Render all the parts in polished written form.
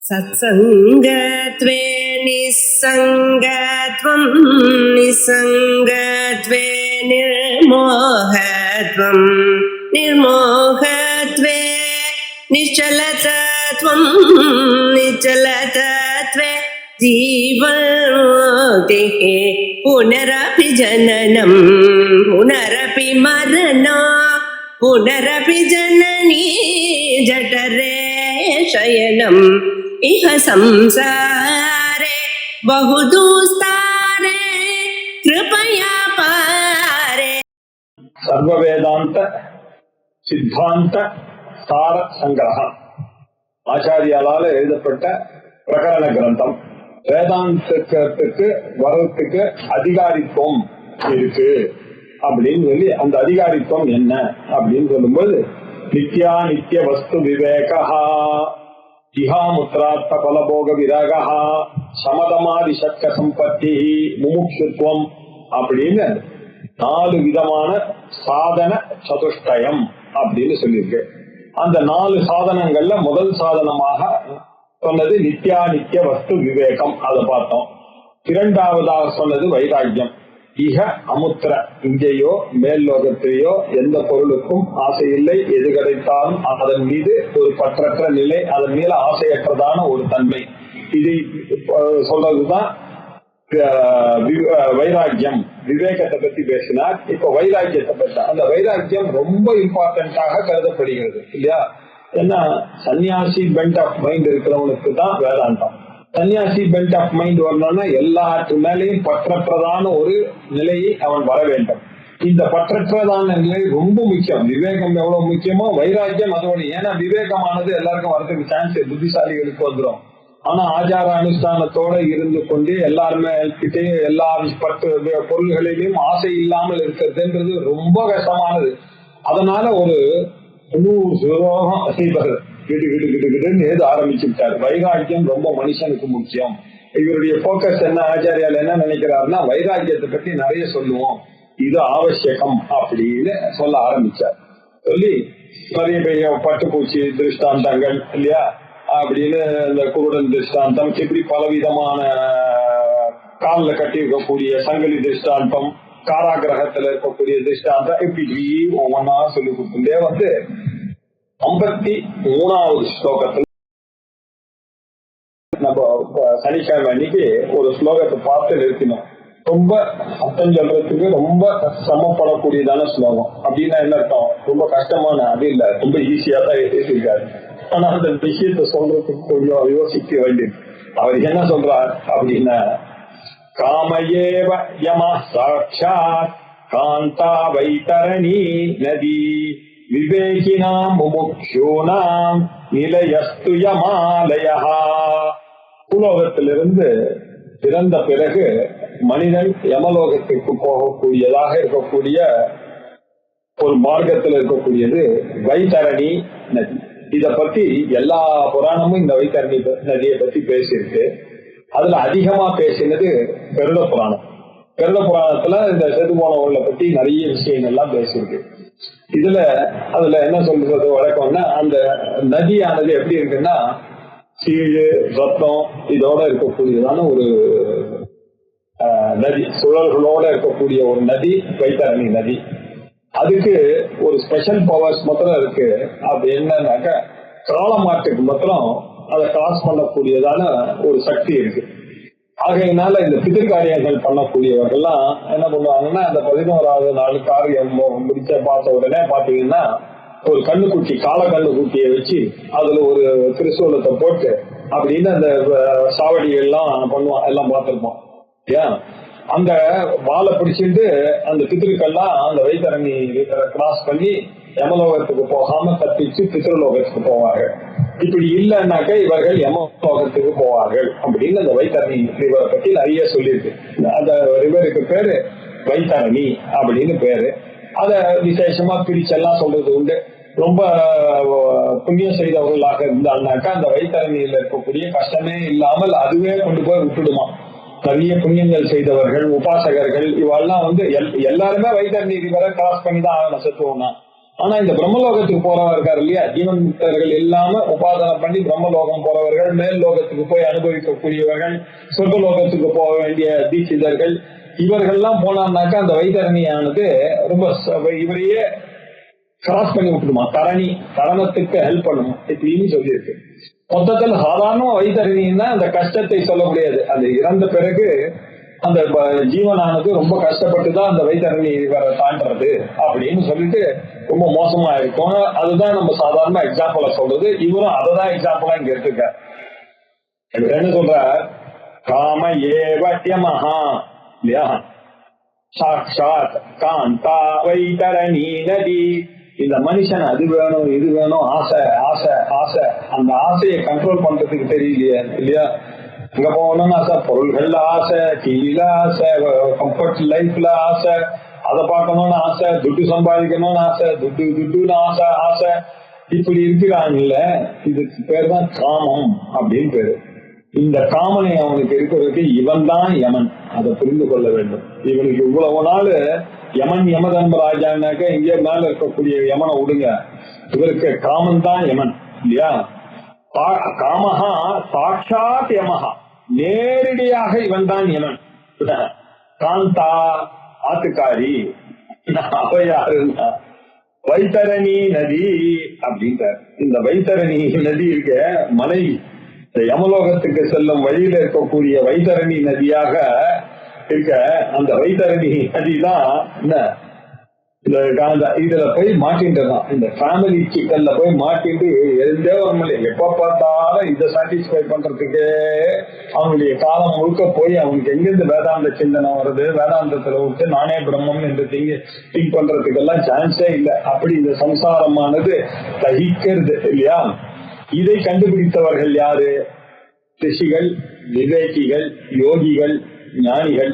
सत्सङ्गत्वे निस्सङ्गत्वं निस्सङ्गत्वे निर्मोहत्वं निर्मोहत्वे निश्चलतत्वं निश्चलतत्वे जीवन्मुक्तिः पुनरपि जननं पुनरपि मरणं पुनरपि जननी जठरे शयनम् इह संसारे बहुदुस्तारे कृपया पारे. सर्व वेदांत सिद्धांत सार संग्रहம் ஆச்சாரியாலால் எழுதப்பட்ட பிரகரண கிரந்தம். வேதாந்தத்துக்கு வரத்துக்கு அதிகாரித்துவம் இருக்கு அப்படின்னு சொல்லி, அந்த அதிகாரித்துவம் என்ன அப்படின்னு சொல்லும்போது, நித்யா நித்திய வஸ்து விவேகா இஹாமுத்ரார்த்த பலபோக விராகா சமதமாதி சக்க சம்பத்தி முமுட்சுத்துவம் அப்படின்னு 4 விதமான சாதன சதுஷ்டயம் அப்படின்னு சொல்லியிருக்கு. அந்த 4 சாதனங்கள்ல முதல் சாதனமாக சொன்னது நித்யா நித்திய வஸ்து விவேகம், அதை பார்த்தோம். இரண்டாவதாக சொன்னது வைராக்கியம். இக அமுத்திர, இங்கேயோ மேல் லோகத்திலேயோ எந்த பொருளுக்கும் ஆசை இல்லை, எது கிடைத்தாலும் அதன் மீது ஒரு பற்றற்ற நிலை, அதன் மீது ஆசையற்றதான ஒரு தன்மை, இதை சொல்றதுதான் வைராக்கியம். விவேகத்தை பத்தி பேசினார். இப்ப வைராக்கியத்தை பற்றி, அந்த வைராக்கியம் ரொம்ப இம்பார்ட்டன்டாக கருதப்படுகிறது இல்லையா? ஏன்னா சன்னியாசி பெண்ட் ஆஃப் மைண்ட் இருக்கிறவனுக்கு தான் வேதாந்தம். சன்னியாசி பெண்ட் ஆஃப் மைண்ட் வரணும்னா எல்லாத்து மேலேயும் பற்றற்றதான ஒரு நிலையை அவன் வர வேண்டும். இந்த பற்றற்றதான நிலை ரொம்ப முக்கியம். விவேகம் எவ்வளவு முக்கியமோ வைராக்கியம் அதோட. ஏன்னா விவேகமானது எல்லாருக்கும் வரதுக்கு சான்ஸ் புத்திசாலிகளுக்கு வந்துடும். ஆனா ஆச்சார அனுஷ்டானத்தோட இருந்து கொண்டு எல்லாருமே கிட்டையும் எல்லா பொருள்களிலும் ஆசை இல்லாமல் இருக்கிறதுன்றது ரொம்ப கஷ்டமானது. அதனால ஒரு 100 சுலோகம் செய்வார், கிட்டு கிட்டு கிட்டு கிட்டுன்னு எழுத ஆரம்பிச்சுட்டார். வைராக்கியம் ரொம்ப மனுஷனுக்கு முக்கியம். இவருடைய போக்கஸ் என்ன, ஆச்சாரியால் என்ன நினைக்கிறாருன்னா, வைராக்கியத்தை பற்றி நிறைய சொல்லுவோம், இது ஆவசியகம் அப்படின்னு சொல்ல ஆரம்பிச்சார். சொல்லி நிறைய பெரிய பட்டுப்பூச்சி திருஷ்டாந்தங்கள் இல்லையா அப்படின்னு, இந்த குருடன் திருஷ்டாந்தம், இப்படி பலவிதமான காலில் கட்டி இருக்கக்கூடிய சங்கிலி திருஷ்டாந்தம், காராகிரகத்துல இருக்கக்கூடிய திருஷ்டாந்தம், இப்படி ஒவ்வொன்னா சொல்லி கொடுத்துட்டே வந்து 53வது ஸ்லோகத்துல நம்ம சனிக்கிழமை அன்னைக்கு ஒரு ஸ்லோகத்தை பார்த்து நிறுத்தினோம். ரொம்ப அர்த்தம் சொல்றதுக்கு ரொம்ப சிரமப்படக்கூடியதான ஸ்லோகம். அப்படின்னா என்ன அர்த்தம்? ரொம்ப கஷ்டமான அது இல்ல, ரொம்ப ஈஸியா தான் பேசியிருக்காரு. ஆனா அந்த விஷயத்த சொல்றதுக்கு கொஞ்சம் யோசிக்க வேண்டியது. அவர் என்ன சொல்றார் அப்படின்னா, காமயேவ யம சாட்சாத் காந்தா வைதரணி நதி விவேகினாம் முமுக்ஷூனாம் நிலையஸ்து யமாலயா. பூலோகத்திலிருந்து பிறந்த பிறகு மனிதன் யமலோகத்திற்கு போகக்கூடியதாக இருக்கக்கூடிய ஒரு மார்க்கத்தில் இருக்கக்கூடியது வைதரணி நதி. இத பத்தி எல்லா புராணமும் இந்த வைதரணி நதியை பத்தி பேசியிருக்கு. அதுல அதிகமா பேசினது கருட புராணம். கருட புராணத்துல இந்த செது போனவர்களை பத்தி நிறைய விஷயங்கள்லாம் பேசியிருக்கு. அதுல என்ன சொல்றது வழக்கம்னா, அந்த நதியானது எப்படி இருக்குன்னா, சீழு ரத்தம் இதோட இருக்கக்கூடியதான ஒரு நதி, சுழல்களோட இருக்கக்கூடிய ஒரு நதி வைத்தரணி நதி. அதுக்கு ஒரு ஸ்பெஷல் பவர்ஸ் மாத்திரம் இருக்கு. அப்படி என்னன்னாக்க, காளமாட்டுக்கு மாத்திரம் அதை கிராஸ் பண்ணக்கூடியதான ஒரு சக்தி இருக்கு. ஆகையினால இந்த பிதிர்காரியங்கள் பண்ணக்கூடியவர்கள்லாம் என்ன பண்ணுவாங்கன்னா, அந்த 11வது நாள் காரியம் முடிச்ச பார்த்த உடனே பாத்தீங்கன்னா, ஒரு கண்ணுக்குட்டி, கால கண்ணுக்குட்டியை வச்சு அதுல ஒரு திரிசூலத்தை போட்டு அப்படின்னு அந்த சாவடிகள்லாம் பண்ணுவான், எல்லாம் பார்த்திருப்போம். ஏன் அந்த வாழை பிடிச்சிட்டு அந்த பித்திருக்கெல்லாம் அந்த வைத்தரணி கிராஸ் பண்ணி யமலோகத்துக்கு போகாம தப்பிச்சு பித்ருலோகத்துக்கு போவார்கள். இப்படி இல்லைன்னாக்க இவர்கள் யமலோகத்துக்கு போவார்கள் அப்படின்னு அந்த வைத்தரணி ரிவரை பத்தி நிறைய சொல்லியிருக்கு. அந்த ரிவருக்கு பேரு வைத்தரணி அப்படின்னு பேரு. அத விசேஷமா பிரிச்செல்லாம் சொல்றது உண்டு. ரொம்ப புண்ணியம் செய்தவர்களாக இருந்தான்னாக்கா அந்த வைத்தரணியில இருக்கக்கூடிய கஷ்டமே இல்லாமல் அதுவே கொண்டு போய் விட்டுடுமா. நிறைய புண்ணியங்கள் செய்தவர்கள், உபாசகர்கள், இவெல்லாம் வந்து எல்லாருமே வைத்தரணி ரிவரை கிராஸ் பண்ணி தான் ஆகணும் செத்துவோம்னா. ஆனா இந்த பிரம்மலோகத்துக்கு போறவா இருக்காரு இல்லையா, ஜீவன் முக்தர்கள் இல்லாம உபாசனை பண்ணி பிரம்மலோகம் போறவர்கள், மேல் லோகத்துக்கு போய் அனுபவிக்கக்கூடியவர்கள், சொர்க்கலோகத்துக்கு போக வேண்டிய தீட்சிதர்கள், இவர்கள்லாம் போனான்னாக்கா அந்த வைத்தரணியானது ரொம்ப இவரையே கிராஸ் பண்ணி விட்டுடுமா, தரணத்துக்கு ஹெல்ப் பண்ணுமா இப்படின்னு சொல்லியிருக்கு. மொத்தத்தில் சாதாரண வைத்தரணின்னா அந்த கஷ்டத்தை சொல்ல முடியாது. அது இறந்த பிறகு அந்த ஜீவனானது ரொம்ப கஷ்டப்பட்டுதான் அந்த வைத்தரணி வர தாண்டறது அப்படின்னு சொல்லிட்டு ரொம்ப மோசமா இருக்கும். அதுதான் நம்ம சாதாரண எக்ஸாம்பிளா சொல்றது. இவரும் அததான் எக்ஸாம்பிளா இங்க எடுத்துக்க. என்ன சொல்ற, காம ஏவத்யமஹா இல்லையா, சாட்சாத் காந்தா வைத்தரணி நதி. இந்த மனுஷன் அது வேணும் இது வேணும் ஆசை ஆசை ஆசை, அந்த ஆசையை கண்ட்ரோல் பண்றதுக்கு தெரியலையா இல்லையா. அங்க போகணும்னு ஆசை, பொருள்கள்ல ஆசை, டிவில ஆசை, கம்ஃபர்ட் லைஃப்ல ஆசை, அதை பார்க்கணும்னு ஆசை, துட்டு சம்பாதிக்கணும்னு ஆசை, துட்டுன்னு ஆசை ஆசை, இப்படி இருக்கிறாங்கல்ல. இதுக்கு பேர் தான் காமம் அப்படின்னு பேரு. இந்த காமனை அவனுக்கு இருக்கிறதுக்கு இவன் தான் யமன், அதை புரிந்து கொள்ள வேண்டும். இவனுக்கு இவ்வளவு நாள் யமன் யமதர்மராஜான்னாக்க இங்கே மேல இருக்கக்கூடிய யமனை விடுங்க, இவருக்கு காமன் தான் யமன் இல்லையா. காமஹா சாட்சாத் யமஹா, நேரடியாக இவன் தான் யமன். காந்தா ஆத்துக்காரி, அவ யாருன்னா வைத்தரணி நதி அப்படின்ற. இந்த வைத்தரணி நதி இருக்க மலை, இந்த யமலோகத்துக்கு செல்லும் வழியில இருக்கக்கூடிய வைத்தரணி நதியாக இருக்க அந்த வைத்தரணி நதிதான் என்ன, இதுல போய் மாட்டின்றான். இந்த ஃபேமிலி சிக்கல்ல போய் மாட்டிட்டு எந்தே வரமில்லை. எப்ப பார்த்தாலும் இதை சாட்டிஸ்ஃபை பண்றதுக்கு அவனுடைய காலம் முழுக்க போய் அவனுக்கு எங்கிருந்து வேதாந்த சிந்தனை வருது, வேதாந்தத்துல விட்டு நானே பிரம்மம் என்று திங்க் பண்றதுக்கெல்லாம் சான்ஸே இல்லை. அப்படி இந்த சம்சாரமானது தகிக்கிறது இல்லையா. இதை கண்டுபிடித்தவர்கள் யாரு? ரிஷிகள், விவேகிகள், யோகிகள், ஞானிகள்,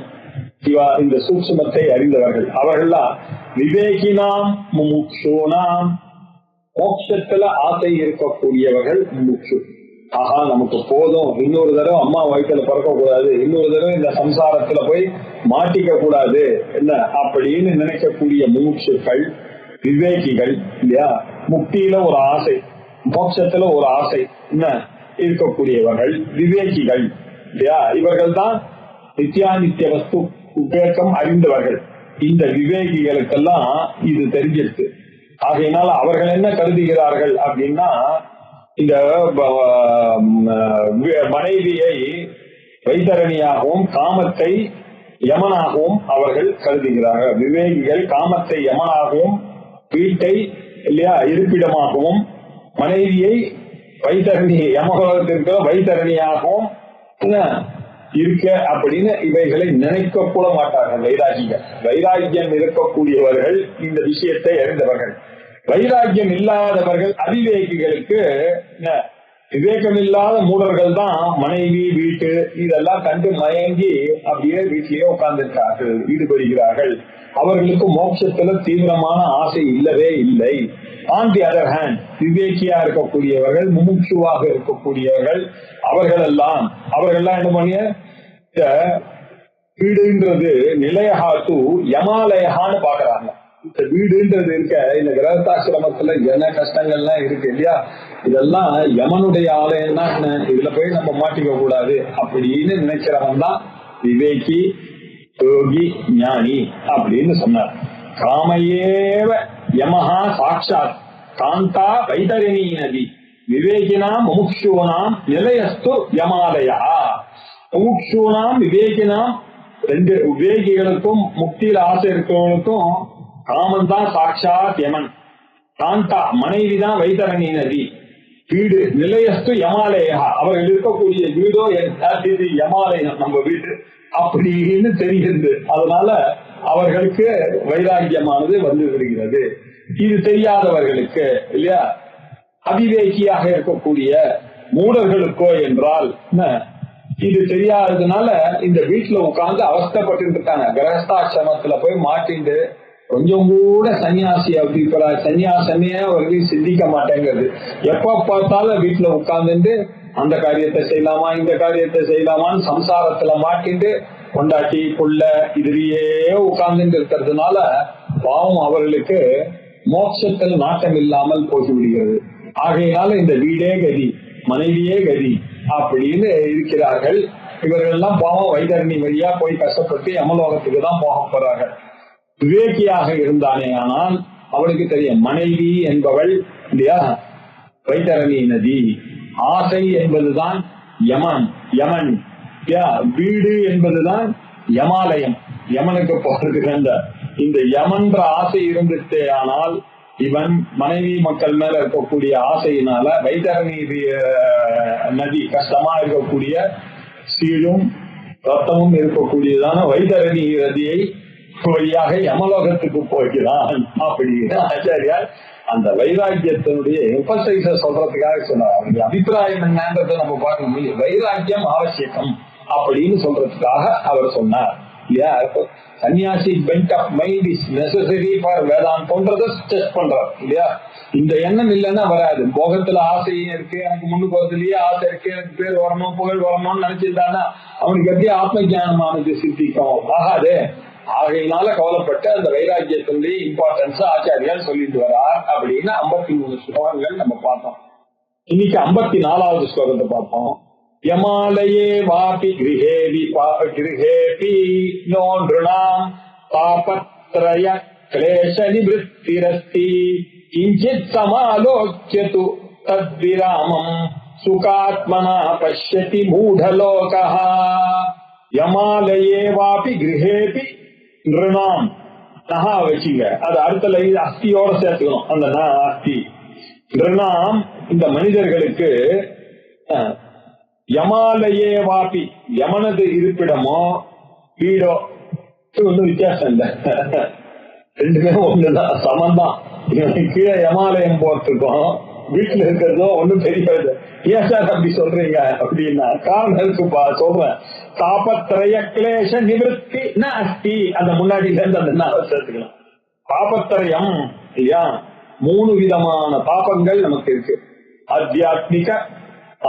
இந்த சூட்சுமத்தை அறிந்தவர்கள். அவர்கள்லாம் விவேகினாம் முமுக்ஷூனாம், மோட்சத்துல ஆசை இருக்கக்கூடியவர்கள் முமுக்ஷு. ஆஹா நமக்கு போதும், இன்னொரு தடவை அம்மா வயிற்றுல பிறக்க கூடாது, இன்னொரு தடவை இந்த சம்சாரத்துல போய் மாட்டிக்க கூடாது என்ன அப்படின்னு நினைக்கக்கூடிய முமுக்ஷுக்கள், விவேகிகள் இல்லையா. முக்தியில ஒரு ஆசை, மோட்சத்துல ஒரு ஆசை என்ன இருக்கக்கூடியவர்கள் விவேகிகள் இல்லையா. இவர்கள் தான் நித்யாநித்திய வஸ்து உபேக்கம் அறிந்தவர்கள். இந்த விவேகிகளுக்கெல்லாம் இது தெரிஞ்சிருக்கு. ஆகையினால அவர்கள் என்ன கருதுகிறார்கள் அப்படின்னா, இந்த மனைவியை வைத்தரணியாகவும் காமத்தை யமனாகவும் அவர்கள் கருதுகிறார்கள். விவேகிகள் காமத்தை யமனாகவும், வீட்டை இல்லையா இருப்பிடமாகவும், மனைவியை வைத்தரணி யமகோலத்திற்கு வைத்தரணியாகவும் இருக்க அப்படின்னு இவைகளை நினைக்க கூட மாட்டார்கள் வைராகிகள். வைராக்கியம் இருக்கக்கூடியவர்கள் இந்த விஷயத்தை அறிந்தவர்கள். வைராக்கியம் இல்லாதவர்கள் அவிவேகிகளுக்கு, விவேகம் இல்லாத மூடர்கள் தான் மனைவி வீட்டு இதெல்லாம் கண்டு மயங்கி அப்படியே வீட்டிலேயே உட்கார்ந்திருக்கார்கள், ஈடுபடுகிறார்கள். அவர்களுக்கு மோட்சத்துல தீவிரமான ஆசை இல்லவே இல்லை. ஆன் தி அதர் ஹேண்ட் விவேகியா இருக்கக்கூடியவர்கள், முமுட்சுவாக இருக்கக்கூடியவர்கள், அவர்கள்லாம் என்ன பண்ணிய வீடுன்றது நிலையகாத்து யமாலயகான்னு பாக்குறாங்க. இந்த வீடுன்றது இருக்க இந்த கிரகஸ்தாசிரமத்துல என்ன கஷ்டங்கள்லாம் இருக்கு இல்லையா, இதெல்லாம் யமனுடைய ஆலயம் தான். இதுல போய் நம்ம மாட்டிக்க கூடாது அப்படின்னு நினைக்கிறவன் தான் விவேகி, யோகி, ஞானி அப்படின்னு சொன்னார். காமையேவ யமஹா சாட்சாத் காந்தா வைத்தரணி நதி விவேகினாம் முமுக்ஷூனாம் நிலையஸ்து யமாலயா. முமுக்ஷூனாம் விவேகினாம், ரெண்டு விவேகிகளுக்கும் முக்தியில ஆசை இருக்கிறவங்களுக்கும் காமன் தான் சாட்சாத் யமன். காந்தா மனைவி தான் வைத்தரணி நதி. வீடு நிலையஸ்து யமாலயா, அவர்கள் இருக்கக்கூடிய வீடோ யமாலயம், நம்ம வீடு அப்படின்னு தெரிகிறது. அதனால அவர்களுக்கு வைராக்கியமானது வந்து விடுகிறது. இது தெரியாதவர்களுக்கு இல்லையா, அவிவேகியாக இருக்கக்கூடிய மூடர்களுக்கோ என்றால் இது தெரியாததுனால இந்த வீட்டுல உட்கார்ந்து அவஸ்தப்பட்டு இருக்காங்க. கிரகஸ்தாசிரமத்துல போய் மாட்டிண்டு கொஞ்சம் கூட சன்னியாசி அப்படி சன்னியாசமே அவர்கள் சிந்திக்க மாட்டேங்கிறது. எப்ப பார்த்தாலும் வீட்டுல உட்கார்ந்துட்டு அந்த காரியத்தை செய்யலாமா இந்த காரியத்தை செய்யலாமான்னு சம்சாரத்துல மாட்டிட்டு கொண்டாட்டி புள்ள இதுலயே உட்கார்ந்துட்டு இருக்கிறதுனால பாவம் அவர்களுக்கு மோட்சத்தில் நாட்டம் இல்லாமல் போய்விடுகிறது. ஆகையினால இந்த வீடே கதி, மனைவியே கதி அப்படின்னு இருக்கிறார்கள். இவர்கள் எல்லாம் பாவம் வைதரணி வழியா போய் கஷ்டப்பட்டு யமலோகத்துக்கு தான் போக போறார்கள். விவேகியாக இருந்தானே ஆனால் அவளுக்கு தெரியும், மனைவி என்பவள் இல்லையா வைதரணி நதி, ஆசை என்பதுதான் யமன், யமன், வீடு என்பதுதான் யமாலயம், யமனுக்கு போறதுக்கு இந்த யமன்ற ஆசை இருந்துட்டே ஆனால் இவன் மனைவி மக்கள் மேல இருக்கக்கூடிய ஆசையினால வைதரணி நதி கஷ்டமா இருக்கக்கூடிய சீழும் ரத்தமும் இருக்கக்கூடியதான வைதரணி நதியை வழியாக யமலோகத்துக்கு போகிறான் அப்படின்னு ஆச்சாரியார் அந்த வைராக்கியத்தினுடைய எம்பசைஸ சொல்றதுக்காக சொன்னார். அவருடைய அபிப்பிராயம் என்னன்றதை நம்ம பார்க்கணும். வைராக்கியம் அவசியம் அப்படின்னு சொல்றதுக்காக அவர் சொன்னார் இல்லையா. சன்னியாசி bent of mind is necessary for வேதாந்தம்ன்றத டெஸ்ட் பண்றார் இல்லையா. இந்த எண்ணம் இல்லைன்னா வராது. போகத்துல ஆசையும் இருக்கு, எனக்கு முன்னுக்கு வரதுலயே ஆசை இருக்கு, எனக்கு பேர் வரணும் புகழ் வரணும்னு நினைச்சிருந்தான்னா அவனுக்கு எப்படி ஆத்ம ஞானமானது சித்திக்கும்? ஆகாது. ஆகையினால கவலைப்பட்டு அந்த வைராக்கியத்தினுடைய இம்பார்ட்டன்ஸ் ஆச்சாரியால் சொல்லிட்டு வரார் அப்படின்னு 53 ஸ்லோகங்கள் நம்ம பார்த்தோம். இன்னைக்கு 54வது ஸ்லோகத்தை பார்ப்போம். யமாலயே வாபி கிருஹேபி நோன்றுணாம் பாபத்ரய கிளேஷ நிவృத்திரஸ்தி கிஞ்சித் சமாலோக்யது தத்விராமம் சுகாத்மனா பஷ்யதி மூடலோகஹ. யமாலயே வாபி கிருஹேபி நிருணாம், நகா வச்சுங்க, அது அடுத்த லைன் அஸ்தியோட சேர்த்துக்கணும். அந்த அஸ்தி நிருணாம் இந்த மனிதர்களுக்கு யமாலயே வாபி, யமனது இருப்பிடமோ வீடோ ஒன்னும் வித்தியாசம் இல்லை, ரெண்டுமே ஒண்ணுதான், சமந்தான். கீழே யமாலயம் போறதுக்கும் வீட்டுல இருக்கிறதோ ஒண்ணும் தெரியாது. ஏன் சார் அப்படி சொல்றீங்க அப்படின்னா காரணம் இருக்குப்பா சொல்றேன். தாபத்ரய கிளேஷ நிவృத்தி நாஸ்தி, அந்த முன்னாடியில இருந்து அந்த சேர்த்துக்கலாம். பாபத்திரயம் இல்லையா, 3 விதமான பாபங்கள் நமக்கு இருக்கு. ஆத்தியாத்மிக,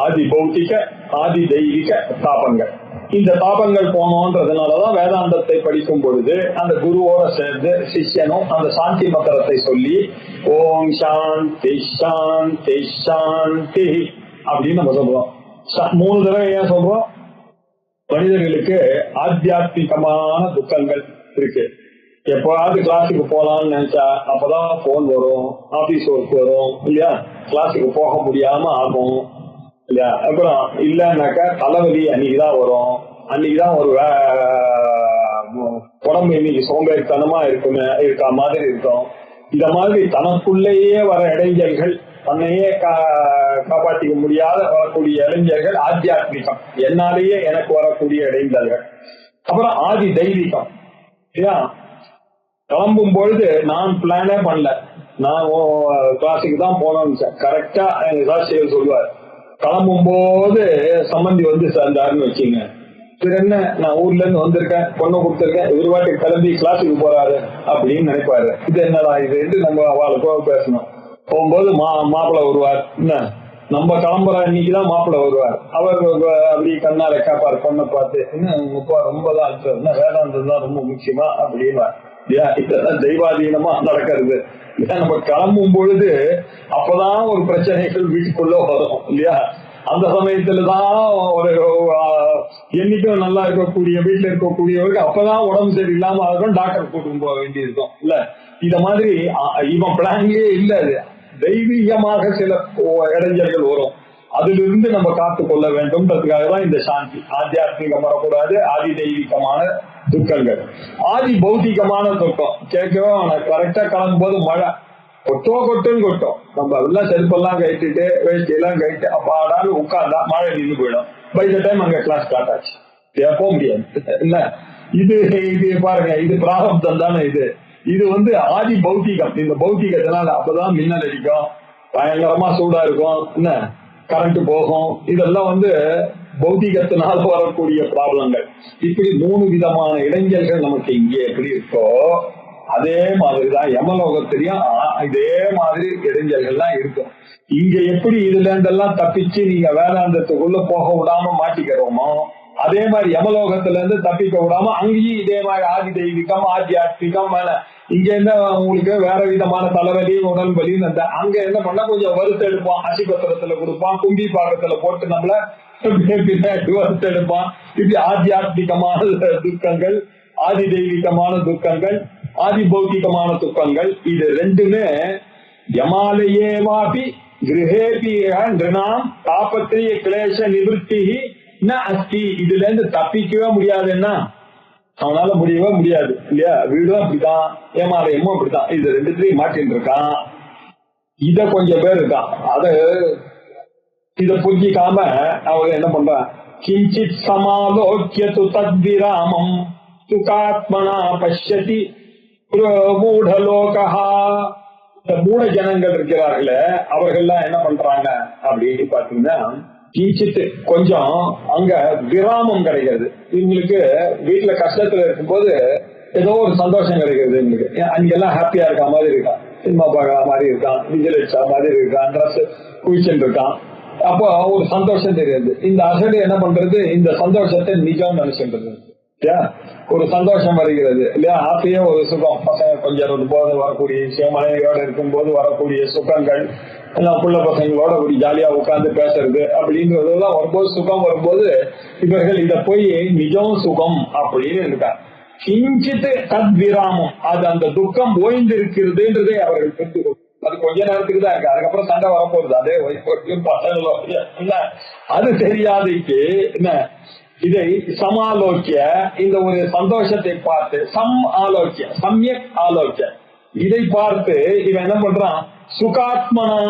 ஆதி பௌத்திக, ஆதி தெய்வீக தாபங்கள். இந்த தாபங்கள் போனோன்றதுனாலதான் வேதாந்தத்தை படிக்கும் பொழுது அந்த குருவோட சேர்ந்து சிஷ்யனும் அந்த சாந்தி மந்திரத்தை சொல்லி ஓம் சாந்தி சாந்தி சாந்தி அப்படின்னு நம்ம சொல்றோம். 3 தடவை ஏன் சொல்றோம்? மனிதர்களுக்கு ஆத்தியாத்மிகமான துக்கங்கள் இருக்கு. எப்போது கிளாஸுக்கு போலாம்னு நினைச்சா அப்பதான் போன் வரும், ஆபீஸ் ஒர்க் வரும் இல்லையா, கிளாஸுக்கு போக முடியாம ஆகும் இல்லையா. அப்புறம் இல்லைன்னாக்கா தலைவலி அன்னைக்குதான் வரும், அன்னைக்குதான் ஒரு உடம்பு இன்னைக்கு சோம்பேறித்தனமா இருக்கா மாதிரி இருக்கும். இந்த மாதிரி தனக்குள்ளேயே வர இடைஞ்சல்கள், தன்னையே காப்பாற்றிக்க முடியாத வரக்கூடிய இளைஞர்கள் ஆத்தியாத்மிகம், என்னாலேயே எனக்கு வரக்கூடிய இடைஞ்சல்கள். அப்புறம் ஆதி தெய்வீகம் இல்லையா, கிளம்பும் பொழுது நான் பிளானே பண்ணல, நான் கிளாஸுக்கு தான் போனோம்னு கரெக்டா எங்க சாஸ்திரிகள் சொல்லுவார். கிளம்பும் போது சம்பந்தி வந்து சேர்ந்தாருன்னு வச்சுங்க, சரி என்ன நான் ஊர்ல இருந்து வந்திருக்கேன், பொண்ணு கொடுத்துருக்கேன், இவர் வாட்டுக்கு கிளம்பி கிளாஸுக்கு போறாரு அப்படின்னு நினைப்பாரு. இது என்னடா இது நம்ம அவளுக்கு பேசணும். போகும்போது மாப்பிள்ளை வருவார், என்ன நம்ம கிளம்புற இன்னைக்குதான் மாப்பிள்ளை வருவார். அவர் அப்படி கண்ணால கேப்பார் பொண்ணை பார்த்து, என்ன உங்கப்பா ரொம்பதான் என்ன வேதாந்தம் தான் ரொம்ப முக்கியமா அப்படின்னா, இதெல்லாம் தெய்வாதீனமா நடக்கிறது. நம்ம கிளம்பும் பொழுது அப்பதான் ஒரு பிரச்சனைகள் வீட்டுக்குள்ள வரும் இல்லையா. அந்த சமயத்துலதான் ஒரு என்னைக்கும் நல்லா இருக்கக்கூடிய வீட்டுல இருக்கக்கூடியவருக்கு அப்பதான் உடம்பு சரி இல்லாம இருக்கும், டாக்டர் கூட்டிட்டு போக வேண்டி இருக்கும் இல்ல. இத மாதிரி இவன் பிளான்லயே இல்ல, அது தெய்வீகமாக சில இடைஞ்சல்கள் வரும், அதிலிருந்து நம்ம காத்து கொள்ள வேண்டும்ன்றதுக்காக தான் இந்த சாந்தி. ஆத்தியாத்மிகம் வரக்கூடாது, ஆதி தெய்வீகமான துக்கங்கள். ஆதி பௌத்திகமான துக்கம் கேட்கவே கரெக்டா கிளம்பும் போது மழை கொட்டுன்னு கொட்டும், நம்ம எல்லாம் செருப்பெல்லாம் கட்டிட்டு வேஷ்டி எல்லாம் கட்டிட்டு அப்பாடாலும் உட்கார்ந்தா மழை நின்று போயிடும். பை த டைம் அங்க கிளாஸ் ஸ்டார்ட் ஆச்சு, போக முடியாது இல்ல. இது பாருங்க, இது பிராரப்தம் தானே. இது ஆதி பௌத்திகம். இந்த பௌத்திகத்தினால அப்பதான் மின்னல் அடிக்கும், பயங்கரமா சூடா இருக்கும், என்ன கரண்ட் போகும். இதெல்லாம் பௌத்திகத்தினால வரக்கூடிய ப்ராப்ளங்கள். இப்படி 3 விதமான இடைஞ்சல்கள் நமக்கு இங்கே எப்படி இருக்கோ அதே மாதிரிதான் யமலோகத்திலையும் இதே மாதிரி இடைஞ்சல்கள்லாம் இருக்கும். இங்க எப்படி இதுல இருந்தெல்லாம் தப்பிச்சு நீங்க வேதாந்தத்துக்குள்ள போக விடாம மாட்டிக்கிறோமோ, அதே மாதிரி யமலோகத்துல இருந்து தப்பிக்க விடாம அங்கேயும் இதே மாதிரி ஆதி தெய்வீகம் ஆத்தியாத்மிகம் இங்க என்ன உங்களுக்கு வேற விதமான தலைவலி உடல் வலி, அங்க என்ன பண்ணா கொஞ்சம் வறுத்து எடுப்பான், அசிபத்திரத்துல கொடுப்பான், கும்பி பாகத்துல போட்டு நம்மள பின்னாடி வறுத்து எடுப்பான். இப்படி ஆத்தியாத்மிகமான துக்கங்கள், ஆதி தெய்வீகமான துக்கங்கள், ஆதி பௌத்திகமான துக்கங்கள், இது ரெண்டுமே யமாலயேவாபி கிரகேபி நிருணாம் தாபத்ரிய கிளேச நிவர்த்தி ந அஸ்தி. இதுல இருந்து தப்பிக்கவே முடியாதுன்னா அவனால முடியவே முடியாது இல்லையா? வீடும் அப்படித்தான், ஏமாலயமும் அப்படித்தான். இது ரெண்டுத்தையும் மாட்டின்னு இருக்கான். இத கொஞ்சம் பேர் இருக்கான், இத புரிஞ்சிக்காம அவங்க என்ன பண்றான், கிஞ்சித் சமாலோக்கிய தத்விராமம் சுகாத்மனா பஷ்யதி மூடலோகா. இந்த மூட ஜனங்கள் இருக்கிறார்களே அவர்கள்லாம் என்ன பண்றாங்க அப்படின்னு பாத்தீங்கன்னா, கிஞ்சித்து கொஞ்சம் அங்க விராமம் கிடைக்கிறது. இவங்களுக்கு வீட்டுல கஷ்டத்துல இருக்கும்போது ஏதோ ஒரு சந்தோஷம் கிடைக்கிறது. இவங்களுக்கு அங்கெல்லாம் ஹாப்பியா இருக்க மாதிரி இருக்கான், சினிமா பார்க்கற மாதிரி இருக்கான், விஜய் அடிச்சா மாதிரி இருக்கான், ட்ரெஸ் குளிச்சுட்டு இருக்கான். அப்போ ஒரு சந்தோஷம் தெரியாது. இந்த அசடு என்ன பண்றது, இந்த சந்தோஷத்தை நிஜம் நினைச்சுன்றது. ஒரு சந்தோஷம் வருகிறது இல்லையா? அப்பயே ஒரு சுகம், பசங்க கொஞ்சம் போது வரக்கூடிய விஷயம், மனைவியோட இருக்கும் போது வரக்கூடிய சுகங்கள், எல்லாம் புள்ள பசங்களோட ஒரு ஜாலியா உட்கார்ந்து பேசுறது அப்படின்றதெல்லாம் வரும்போது சுகம் வரும்போது இவர்கள் இத போய் நிஜம் சுகம் அப்படின்னு இருக்காங்க. கிஞ்சித்து தத் விராமம், அது அந்த துக்கம் ஓய்ந்து இருக்கிறதுன்றதே அவர்கள் தெரிந்து, அது கொஞ்ச நேரத்துக்கு தான் இருக்கு, அதுக்கப்புறம் சண்டை வரப்போகுது. அதே பசங்களோ அது தெரியாதுக்கு என்ன, இதை சமாலோக்கிய, இந்த ஒரு சந்தோஷத்தை பார்த்து சம் ஆலோக்கிய சமயக் ஆலோக்கிய, இதை பார்த்து இவன் என்ன பண்றான், சுகாத்மனா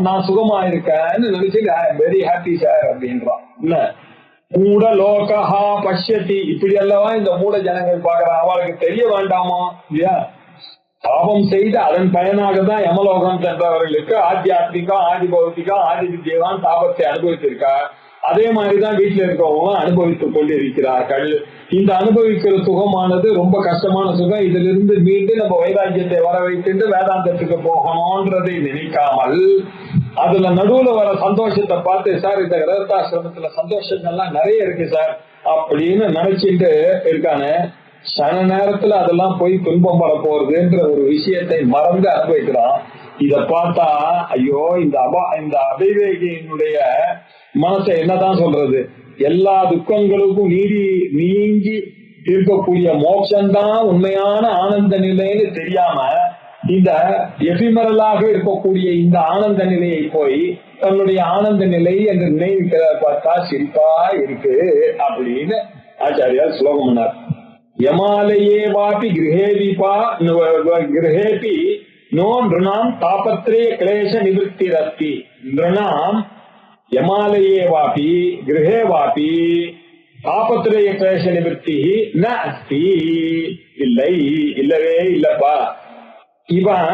நான் சுகமா இருக்கேன்னு நினைச்சு வெரி ஹாப்பி சார் அப்படின்றான். இல்ல மூட லோகா பஷ்யதி, இப்படி அல்லவா இந்த மூட ஜனங்கள் பாக்குறான். அவளுக்கு தெரிய வேண்டாமா இல்லையா? பாவம் செய்து அதன் பயனாக தான் யமலோகம் சென்றவர்களுக்கு ஆத்தியாத்மிகம், ஆதி பௌத்திகம், ஆதி வித்யதான் தாபத்தை அனுபவித்திருக்கா. அதே மாதிரிதான் வீட்டுல இருக்கவங்க அனுபவித்துக் கொண்டு இருக்கிறார்கள். இந்த அனுபவிக்கிற சுகமானது ரொம்ப கஷ்டமான சுகம். இதுல இருந்து மீண்டு நம்ம வைராக்கியத்தை வர வைத்துட்டு வேதாந்தத்துக்கு போகணும்ன்றதை நினைக்காமல் அதுல நடுவுல வர சந்தோஷத்தை பார்த்து, சார் இந்த கிரகஸ்தாசிரமத்துல சந்தோஷங்கள்லாம் நிறைய இருக்கு சார் அப்படின்னு நினைச்சிட்டு இருக்கானே, சன நேரத்துல அதெல்லாம் போய் துன்பம் வர போறதுன்ற ஒரு விஷயத்தை மறந்து அனுபவிக்கிறான். இத பார்த்தா ஐயோ, இந்த அபிவேகியினுடைய மனசை என்னதான் சொல்றது, எல்லா துக்கங்களுக்கும் நீங்கி இருக்கக்கூடிய மோட்சம்தான் உண்மையான ஆனந்த நிலைன்னு தெரியாம இந்த எபிமரலாக இருக்கக்கூடிய இந்த ஆனந்த நிலையை போய் தன்னுடைய ஆனந்த நிலை என்று நினைவுக்கிறத பார்த்தா சிரிப்பா இருக்கு அப்படின்னு ஆச்சாரியார் ஸ்லோகம் பண்ணார். யமாலயே வாபி கிரகேபி நோ நிருணாம் தாபத்ரே கிளேச நிவர்த்திரஸ்தி. நிருணாம் யமாலயே வாபி கிரகே வாபி தாபத்ரேய கிளேச நிவர்த்தி ந அஸ்தி. இல்லை, இல்லவே இல்லப்பா. இவன்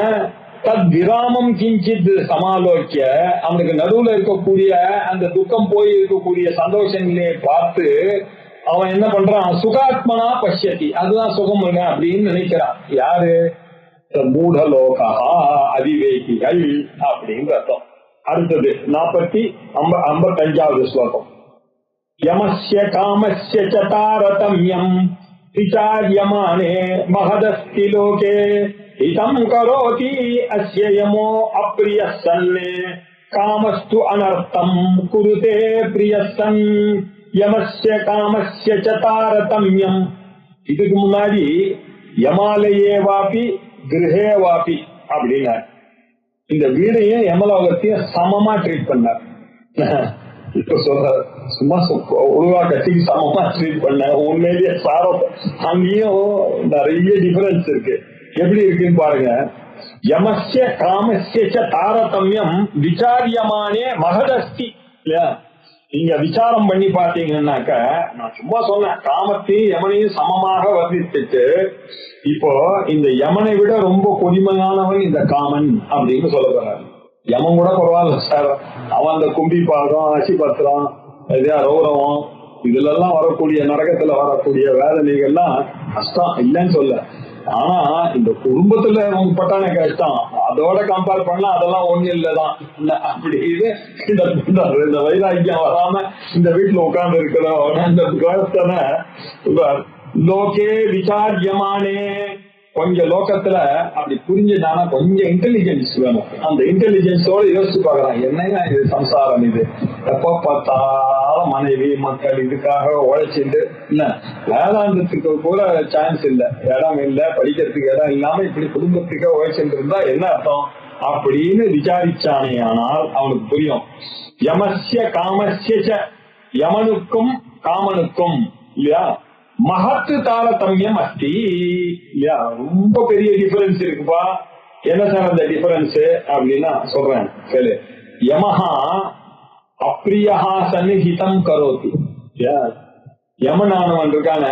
தத் விராமம் கிஞ்சித் சமாலோக்கிய, அவனுக்கு நடுவுல இருக்கக்கூடிய அந்த துக்கம் போய் இருக்கக்கூடிய சந்தோஷ நிலையை பார்த்து அவன் என்ன பண்றான், சுகாத்மனா பஷ்யதி, அதுதான் சுகம் அப்படின்னு நினைக்கிறான். யாரு? மூடலோகா அதிவேகிகள் அப்படின்னு அர்த்தம். அடுத்தது 55வது ஸ்லோகம். யமஸ்ய காமஸ்ய ச தாரதம்யம் விசார்யமானே மஹதஸ்தி லோகே இதம் கரோதி அஸ்ய யமோ அப்ரியः சன்னே காமஸ்து அனர்த்தம் குருதே பிரியசன். யமஸ்ய காமஸ்ய ச தாரதம்யம், இதுக்கு முன்னாடி யமாலயே வாபி கிரகே வாபி அப்படின்னார். இந்த வீடையும் யமலோகத்தையும் சமமா ட்ரீட் பண்ணார். இப்ப சொல்ற சும்மா ஒழுங்கா கட்சிக்கு சமமா ட்ரீட் பண்ண, உண்மையிலேயே சாரம் அங்கேயும் நிறைய டிஃபரன்ஸ் இருக்கு. எப்படி இருக்குன்னு பாருங்க. யமஸ்ய காமஸ்ய ச தாரதம்யம் விசாரியமானே மகதஸ்தி இல்லையா? நீங்க விசாரம் பண்ணி பாத்தீங்கன்னாக்க, நான் சும்மா சொன்னேன், காமத்தையும் யமனையும் சமமாக வர்ணிச்சுட்டு இப்போ இந்த யமனை விட ரொம்ப கொடுமையானவன் இந்த காமன் அப்படின்னு சொல்ல போறாரு. யமன் கூட பரவாயில்ல சார், அவன் அந்த கும்பி பாகம், அசிபத்திரம், ரௌரவம், இதுல எல்லாம் வரக்கூடிய நரகத்துல வரக்கூடிய வேதனைகள்லாம் கஷ்டம் இல்லைன்னு சொல்ல. ஆனா இந்த குடும்பத்துல பட்டான கஷ்டம் அதோட கம்பேர் பண்ணா அதெல்லாம் ஒண்ணு இல்லதான். அப்படி இது இந்த வைராக்கியம் வராம இந்த வீட்டுல உட்கார்ந்து இருக்கிற அந்த லோகே விசாரியமானே, கொஞ்சம் லோகத்துல அப்படி புரிஞ்சுட்டானா கொஞ்சம் இன்டெலிஜென்ஸ் வேணும். அந்த இன்டெலிஜென்ஸோட யோசிச்சு பாக்குறான், என்னங்க இது சம்சாரம், இது எப்ப பார்த்தாலும் மனைவி மக்கள் இதுக்காக உழைச்சிட்டு இல்ல, வேதாந்தத்துக்கு கூட சான்ஸ் இல்ல, இடம் இல்ல, படிக்கிறதுக்கு இடம் இல்லாம இப்படி குடும்பத்துக்கு உழைச்சிட்டு இருந்தா என்ன அர்த்தம் அப்படின்னு விசாரிச்சானே ஆனால் அவனுக்கு புரியும். யமஸ்ய காமஸ்ய, யமனுக்கும் காமனுக்கும் இல்லையா மகத்து தாரதமியம் அஸ்தி இல்லையா, ரொம்ப பெரிய டிஃபரன்ஸ் இருக்குப்பா. என்ன சார் அந்த டிஃபரன்ஸ் அப்படின்னா சொல்றேன் கேளு. யமஹா அப்ரியா சன்னிஹிதம் கரோதி. யமனானவன் இருக்கான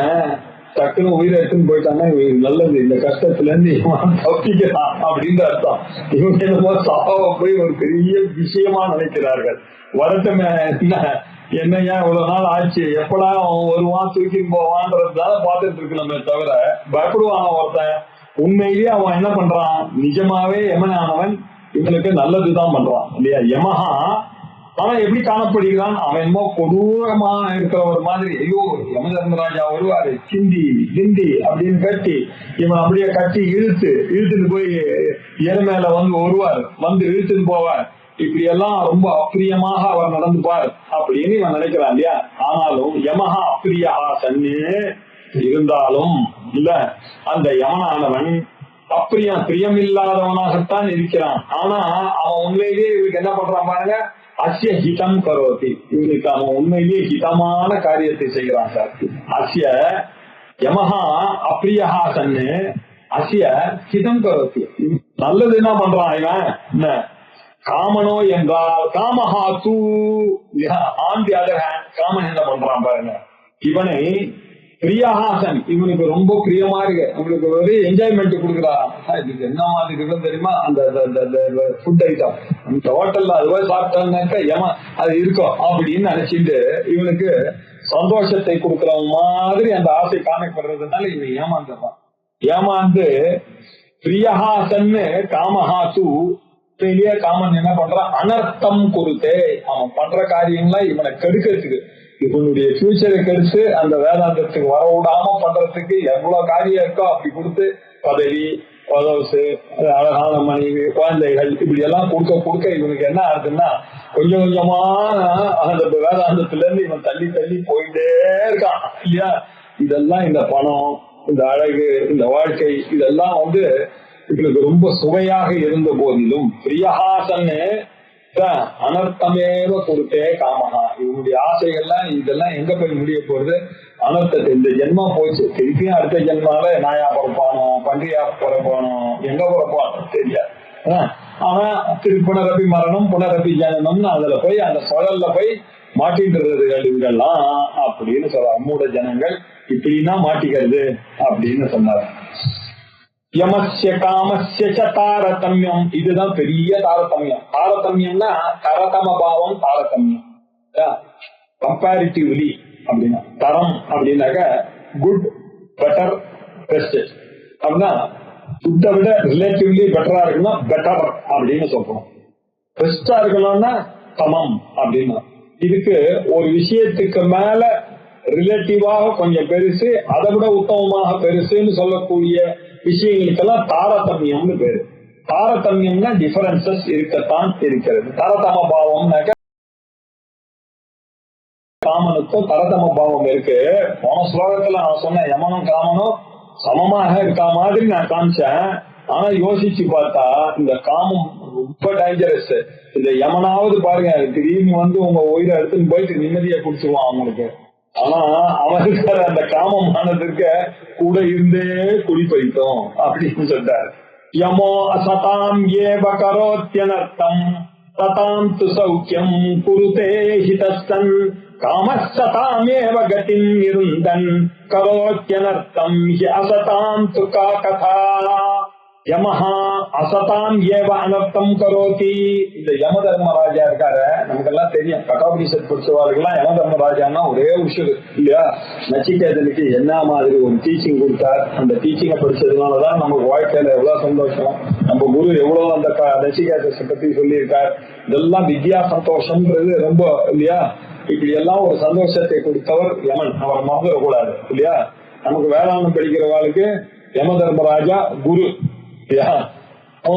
டக்குன்னு உயிரை எடுத்துன்னு போயிட்டான்னா நல்லது, இந்த கஷ்டத்துல இருந்து இவன் தப்பிக்கிறான் அப்படின்னு அர்த்தம். இவங்க என்னமோ சாவ போய் ஒரு பெரிய விஷயமா நினைக்கிறார்கள். வரட்டும் என்னையா இவ்வளவு நாள் ஆச்சு, எப்படா அவன் வருவான் தூக்கிட்டு போவான்றதுனால பாத்துட்டு இருக்கணுமே தவிர பயப்படுவான் ஒருத்தன். உண்மையிலேயே அவன் என்ன பண்றான், நிஜமாவே யமனானவன் இவனுக்கு நல்லதுதான் பண்றான் இல்லையா. யமஹா ஆனா எப்படி காணப்படுகிறான், அவன் என்னமோ கொடூரமா இருக்கிற ஒரு மாதிரி. ஐயோ யம தர்மராஜா வருவாரு, சிந்தி கிந்தி அப்படின்னு கட்டி இவன் அப்படியே கட்டி இழுத்துட்டு போய் இறை மேல வந்து வருவார், வந்து இழுத்துட்டு போவார். இப்படி எல்லாம் ரொம்ப அப்பிரியமாக அவர் நடந்துப்பார் அப்படின்னு இவன் நினைக்கிறான் இல்லையா. ஆனாலும் யமஹா அப்பிரியா சன்னு இருந்தாலும் இல்ல, அந்த யமனானவன் பிரியம் இல்லாதவனாகத்தான் இருக்கிறான். ஆனா அவன் உண்மையிலேயே இவருக்கு என்ன பண்றான் பாருங்க, அஸ்ய ஹிதம் கரோதி, இவனுக்கு அவன் உண்மையிலேயே ஹிதமான காரியத்தை செய்கிறான் சார். அஸ்ய யமஹா அப்பிரியா சன்னு அஸ்ய ஹிதம் கரோதி, நல்லது என்ன பண்றான் இவன். என்ன காமனோ என்றால் காமஹா தூ on the other hand, common என்ன பண்றான் பாருங்க, இவனை பிரியாஹாசன் இவனுக்கு ரொம்ப பிரியமா இருக்கு, உங்களுக்கு ஒரு என்ஜாய்மெண்ட் கொடுக்குறான். இதுக்கு என்ன மாதிரி இருக்குன்னு தெரியுமா, அந்த ஃபுட் ஐட்டம் அந்த ஹோட்டல்ல அதுவே சாப்பிட்டாங்க அது இருக்கும் அப்படின்னு நினைச்சிட்டு இவனுக்கு சந்தோஷத்தை கொடுக்குற மாதிரி அந்த ஆசை காணப்படுறதுனால இவன் ஏமாந்துடுறான். ஏமாந்து பிரியஹாசன்னு காமஹாசு பெரிய காமன் என்ன பண்றான், அனர்த்தம் கொடுத்தே அவன் பண்ற காரியங்கள்லாம் இவனை கெடுக்கிறதுக்கு, இவனுடைய ஃபியூச்சரை கெடுத்து அந்த வேதாந்தத்துக்கு வர விடாம பண்றதுக்கு எவ்வளவு காரியம் இருக்கோ அப்படி கொடுத்து பதவி பதவசு அழகான மனைவி குழந்தைகள் இப்படி எல்லாம் கொடுக்க இவனுக்கு என்ன ஆகுதுன்னா கொஞ்சம் கொஞ்சமா அந்த வேதாந்தத்துல இருந்து இவன் தள்ளி போயிட்டே இருக்கான் இல்லையா. இதெல்லாம் இந்த பணம், இந்த அழகு, இந்த வாழ்க்கை இதெல்லாம் வந்து இவனுக்கு ரொம்ப சுவையாக இருந்த போதிலும் பிரியஹாசன்னு அனர்த்தமேவ கொடுத்தே காமஹா, இவனுடைய ஆசைகள்லாம் இதெல்லாம் எங்க போய் முடிய போறது, அனர்த்தத்தை இந்த ஜென்மா போச்சு, திருப்பியும் அடுத்த ஜென்மால நாயா பிறப்பானோ பன்றியா பிறப்பானோ எங்க பிறப்பானோ தெரியாது. ஆனா புனரப்பி மரணம் புனரப்பி ஜனனம்னு அதுல போய் அந்த சுழல்ல போய் மாட்டின்றது இவங்கெல்லாம் அப்படின்னு சொல்ற மூட ஜனங்கள் இப்படின்னா மாட்டிக்கிறது அப்படின்னு சொன்னார். யமஸ்ய காமஸ்ய தாரதமியம், இதுதான் பெரிய தாரதமியம். தாரதமியம்னா தரதம பாவம் தாரதமியம், கம்பேரிட்டிவ்லி அப்படின்னா தரம் அப்படின்னாக்க குட் பெட்டர் பெஸ்ட் அப்படின்னா குட்டை விட ரிலேட்டிவ்லி பெட்டரா இருக்குன்னா பெட்டர் அப்படின்னு சொல்றோம். பெஸ்டா இருக்கணும்னா சமம் அப்படின்னா. இதுக்கு ஒரு விஷயத்துக்கு மேல ரிலேட்டிவாக கொஞ்சம் பெருசு, அதை விட உத்தமமாக பெருசுன்னு சொல்லக்கூடிய விஷயங்களுக்கெல்லாம் தாரதமியம்னு பேரு. தாரதமியம்னா டிஃபரன்சஸ் இருக்கத்தான் இருக்கிறது. தரதம பாவம்னாக்க காமனுக்கும் தரதம பாவம் இருக்கு. போன ஸ்லோகத்துல நான் சொன்ன யமனும் காமனும் சமமாக இருக்க மாதிரி நான் காமிச்சேன். ஆனா யோசிச்சு பார்த்தா இந்த காமம் ரொம்ப டேஞ்சரஸ். இந்த யமனாவது பாருங்க திடீர்னு வந்து உங்க உயிரை எடுத்துன்னு போயிட்டு நிம்மதியை குடிச்சுவான் அவங்களுக்கு. ஆனா அவனுக்கு அந்த காமமானதுக்கு கூட இருந்தே குடிப்பைத்தோம் அப்படின்னு சொல்றாரு. யமோ அசதாம் ஏவ கரோத்யனர்த்தம் ததாம் து சௌக்கியம் குருதே ஹிதஸ்தன் காமசதாமேவ கதிம் இருந்தன் கரோத்யனர்த்தம் அசதாம் து கா கதா. யமஹா அசதாம் ஏவ அனர்த்தம் கரோதி. இந்த யம தர்மராஜா இருக்காரு, நமக்கெல்லாம் தெரியும். கட்டாபனிஷத் படிச்சவாளுக்கெல்லாம் யம தர்மராஜான்னா ஒரே விஷயம் இல்லையா. நச்சிகேதனுக்கு என்ன மாதிரி ஒரு டீச்சிங் கொடுத்தார், அந்த டீச்சிங்கை படிச்சதுனாலதான் நமக்கு வாழ்க்கையில எவ்வளவு சந்தோஷம். நம்ம குரு எவ்வளவு அந்த நச்சிகேதத்தை பத்தி சொல்லியிருக்கார். இதெல்லாம் வித்யா சந்தோஷம்ன்றது ரொம்ப இல்லையா. இப்படி எல்லாம் ஒரு சந்தோஷத்தை கொடுத்தவர் யமன், அவரை மறந்துடக்கூடாது இல்லையா. நமக்கு வேளாண் படிக்கிறவாளுக்கு யம தர்மராஜா குரு.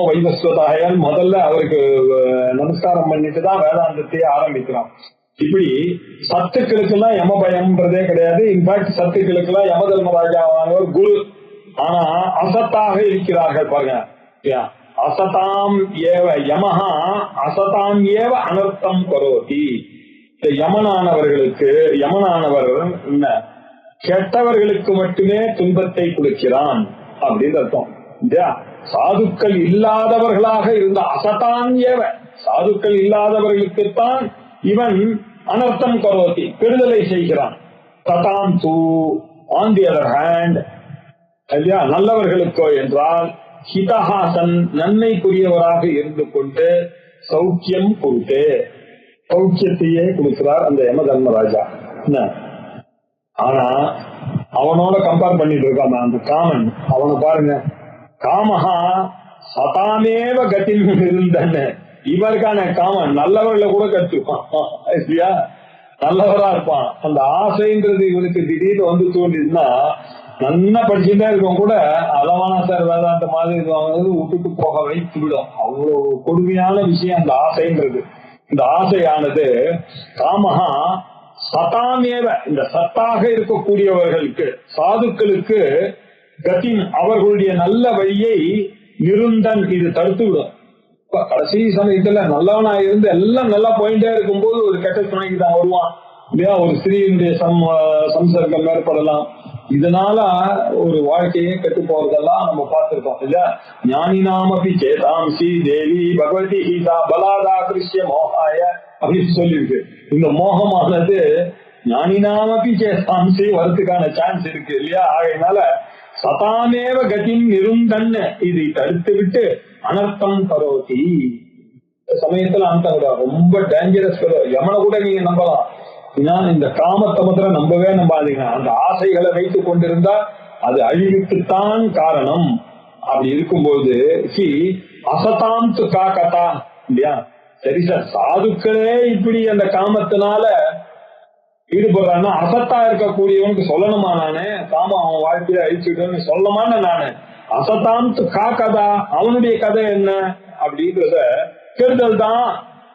வைவஸ்வதாயால் முதல்ல அவருக்கு நமஸ்காரம் பண்ணிட்டு தான் வேதாந்தத்தையே ஆரம்பிக்கிறான். இப்படி சத்துக்களுக்கு எல்லாம் யம பயம்ன்றதே கிடையாது. இன்ஃபேக்ட் சத்துக்களுக்கு எல்லாம் யம தர்மராஜாவானவர் குரு. ஆனா அசத்தாக இருக்கிறார்கள் பாருங்க. அசதாம் ஏவ யமஹா அசதாம் ஏவ அனர்த்தம் கரோதி. யமனானவர் என்ன கெட்டவர்களுக்கு மட்டுமே துன்பத்தை கொடுக்கிறான் அப்படின்னு அர்த்தம். சாதுக்கள் இல்லாதவர்களாக இருந்த அசதான் ஏவ, சாதுக்கள் இல்லாதவர்களுக்குத்தான் இவன் அனர்த்தம் கரோதி, பெறுதலை செய்கிறான். ததாம் தூ ஆன் தி அதர் ஹேண்ட் நல்லவர்களுக்கோ என்றால் ஹிதஹாசன் நன்மைக்குரியவராக இருந்து கொண்டு சௌக்கியம் கொடுத்து சௌக்கியத்தையே கொடுக்கிறார் அந்த யம தர்மராஜா. ஆனா அவனோட கம்பேர் பண்ணிட்டு இருக்கான் அந்த காமன். அவனை பாருங்க, காமஹா சதாமேவ கத்தின் இருந்தன்னு. இவருக்கான காமன் நல்லவர்களை கூட கற்றுப்பான் இல்லையா, நல்லவரா இருப்பான். அந்த ஆசைன்றது இவனுக்கு திடீர்னு வந்து தோன்றிதுன்னா நல்லா படிச்சுட்டே இருக்கும் கூட அளவான சார் வேதாந்த மாதிரி விட்டுட்டு போக வைத்து விடும். அவ்வளவு கொடுமையான விஷயம் அந்த ஆசைன்றது. இந்த ஆசையானது காமஹா சதாமேவ, இந்த சத்தாக இருக்கக்கூடியவர்களுக்கு சாதுக்களுக்கு கத்தின் அவர்களுடைய நல்ல வழியை நிருந்தன் இது தடுத்து விடும். கடைசி சமயத்துல நல்லவனா இருந்து எல்லாம் நல்லா போயிட்டே இருக்கும்போது ஒரு கெட்ட துணைக்கு தான் வருவான் இல்லையா. ஒரு ஸ்திரீனுடைய சம்சர்க்கம் ஏற்படலாம். இதனால ஒரு வாழ்க்கையே கெட்டு போறதெல்லாம் நம்ம பார்த்திருக்கோம் இல்லையா. ஞானினாமபி சேதாம்சி தேவி பகவதி கீதா பலாதா கிருஷ்ய மோகாய அப்படின்னு சொல்லியிருக்கு. இந்த மோகமானது ஞானினாமபி சேதாம்சி வரதுக்கான சான்ஸ் இருக்கு இல்லையா. ஆகையினால சதாமேவ கதின் நிருந்தன்னு இதை தடுத்து விட்டு அனர்த்தம் கரோதி. சமயத்துல அந்த ரொம்ப டேஞ்சரஸ். யமனை கூட நீங்க நம்பலாம். இந்த காமத்தை மாத்திரம் நம்பவே நம்பாதீங்க. அந்த ஆசைகளை வைத்துக் கொண்டிருந்தா அது அழிவுக்குத்தான் காரணம். அப்படி இருக்கும்போது அசதாம் து காக்கதா இல்லையா. சரி சார், சாதுக்களே இப்படி அந்த காமத்தினால ஈடுபடுறான்னா அசத்தா இருக்கக்கூடியவனுக்கு சொல்லணுமா நானு காமம் அவன் வாழ்க்கையில அழிச்சுட்டேன்னு சொல்லமான்னு நானு. அசதாம் து காக்கதா, அவனுடைய கதை என்ன அப்படின்றத கெடுதல் தான்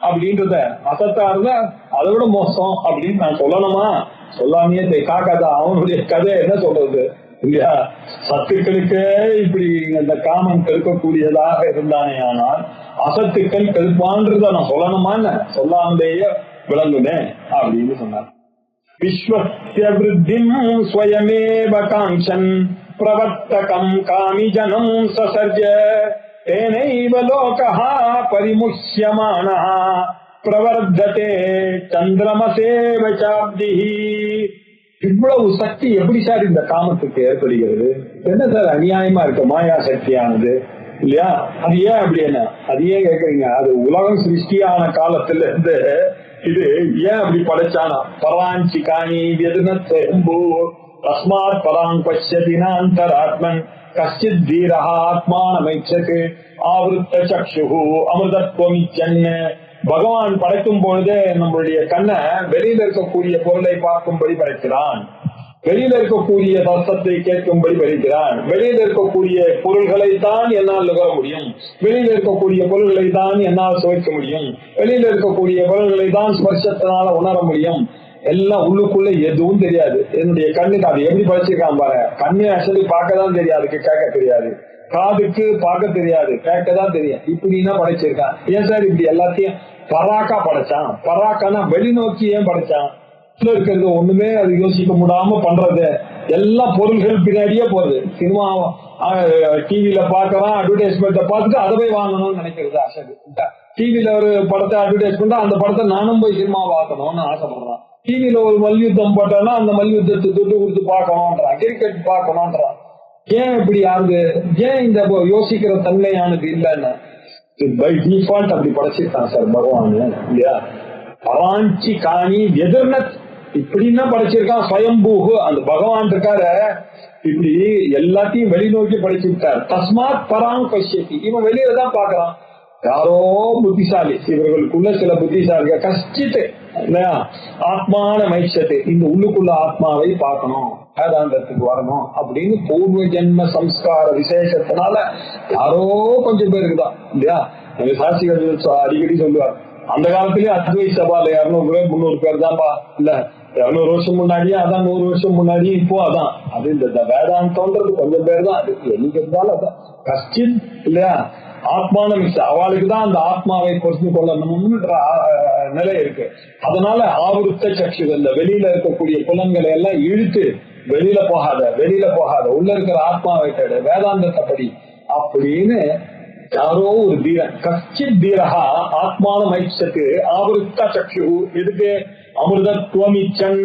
அப்படின்றத, அசத்தா இருந்தா அதை விட மோசம் அப்படின்னு நான் சொல்லணுமா? சொல்லாமையே காக்காதா அவனுடைய கதை என்ன சொல்றது இல்லையா. சத்துக்களுக்கே இப்படி இந்த காமம் கெடுக்கக்கூடியதாக இருந்தானே, ஆனால் அசத்துக்கள் கெடுப்பான்றத நான் சொல்லணுமான்னு சொல்லாமலேயே விளங்குனேன் அப்படின்னு சொன்னார். விஸ்வஸ்ய விருத்திம் ஸ்வயமேவ காஞ்சன் பிரவர்த்தகம் காமிஜனம் சசர்ஜ தேனைவ லோகஹ பரிமுஷ்யமானஹ பிரவர்த்ததே சந்திரமசேவ சாப்திஹி. இவ்வளவு சக்தி எப்படி சார் இந்த காமத்துக்கு ஏற்படுகிறது? என்ன சார் அநியாயமா இருக்கு மாயா சக்தியானது இல்லையா. அது ஏன் அப்படி என்ன அது ஏன் கேக்குறீங்க? அது உலகம் சிருஷ்டியான காலத்துல இருந்து இது ஏன் அப்படி படைச்சானா? பராஞ்சி காணி எதுனூ தஸ்மாத் பராங் பஷ்யதினாந்தராத்மன் கஷ்டித் தீரஹ ஆத்மானமைச்சது ஆவருத்த சக்ஷுஹு அமிர்தத்வமிச்சன்னு. பகவான் படைக்கும் பொழுதே நம்மளுடைய கண்ணை வெளியில இருக்கக்கூடிய பொருளை பார்க்கும்படி படைக்கிறான், வெளியில இருக்கக்கூடிய சத்தத்தை கேட்கும்படி படைக்கிறான். வெளியில இருக்கக்கூடிய பொருள்களை தான் என்னால் நுகர முடியும், வெளியில இருக்கக்கூடிய பொருள்களை தான் என்னால் சுவைக்க முடியும், வெளியில இருக்கக்கூடிய பொருள்களை தான் ஸ்பர்சத்தினால உணர முடியும். எல்லாம் உள்ளுக்குள்ள எதுவும் தெரியாது. என்னுடைய கண்ணுக்கு அது எப்படி படைச்சிருக்கான் பாரு. கண்ணு ஆக்சுவலி பார்க்கதான் தெரியாது, கேட்க தெரியாது. காதுக்கு பார்க்க தெரியாது, கேட்கதான் தெரியும். இப்படின்னா படைச்சிருக்கான். ஏன் சார் இப்படி எல்லாத்தையும் பராக்கா படைச்சான்? பராக்கானா வெளிநோக்கி ஏன் படைச்சான்? இருக்கிறது ஒண்ணுமே அது யோசிக்க முடியாம பண்றது எல்லாம் பொருள்கள் பின்னாடியே போறது. சினிமா டிவில பாக்குறான், அட்வர்டைஸ்மெண்ட்டை பார்த்துட்டு அதை போய் வாங்கணும்னு நினைக்கிறது ஆசை. டிவில ஒரு படத்தை அட்வர்டைஸ் பண்ணா அந்த படத்தை நானும் போய் சினிமா பார்க்கணும்னு ஆசைப்படுறான். டிவில ஒரு மல்யுத்தம் போட்டோம்னா அந்த மல்யுத்தத்தை துட்டு கொடுத்து பார்க்கணும்ன்றான், கிரிக்கெட் பார்க்கணும்ன்றான். ஏன் இப்படி ஆகுது? ஏன் இந்த யோசிக்கிற தன்மையானது இல்லைன்னு பை டிஃபால்ட் அப்படி படைச்சிருக்கான் சார் பகவான் இல்லையா. பராஞ்சி காணி எதிர்நத் இப்படின்னா படைச்சிருக்கான். ஸ்வயம்பூகு அந்த பகவான் இருக்காரு, இப்படி எல்லாத்தையும் வெளிநோக்கி படைச்சு விட்டார். தஸ்மாத் பராங் பஷ்யதி, இவன் வெளியில தான் பாக்குறான். யாரோ புத்திசாலி, இவர்களுக்குள்ள சில புத்திசாலிகள் கஷ்டித்து இல்லையா? ஆத்மான மைச்சத்து, இந்த உள்ளுக்குள்ள ஆத்மாவை பார்க்கணும், வேதாந்தத்துக்கு வரணும் அப்படின்னு பூர்வ ஜென்ம சம்ஸ்கார விசேஷத்தினால யாரோ கொஞ்சம் பேருக்கு தான் இல்லையா. எங்க சாட்சிகள் அடிக்கடி சொல்லுவார், அந்த காலத்திலேயே அத்வை சபால 200 பேர் 300 பேர் தான்ப்பா, இல்ல 200 வருஷம் முன்னாடியே அதான், 100 வருஷம் முன்னாடியே இப்போ அதான். அது இந்த வேதாந்தம்ன்றது கொஞ்சம் பேர் தான். அது என்னைக்கு இருந்தாலும் அதான் கஷ்டின் இல்லையா. ஆத்மான மிஸ் அவளுக்கு தான் அந்த ஆத்மாவை பொறுத்து கொள்ளணும்ன்ற நிலை இருக்கு. அதனால ஆவருத்த சக்ஷு, இந்த வெளியில இருக்கக்கூடிய புலன்களை எல்லாம் இழுத்து வெளியில போகாத உள்ள இருக்கிற ஆத்மாவை தேட வேதாந்தத்தை படி அப்படின்னு யாரோ ஒரு தீரன், கஷ்டித் தீரகா ஆத்மான மைச்சத்து ஆவருத்த சக்ஷு. எதுக்கு? அமிர்தத்துவமிச்சன்,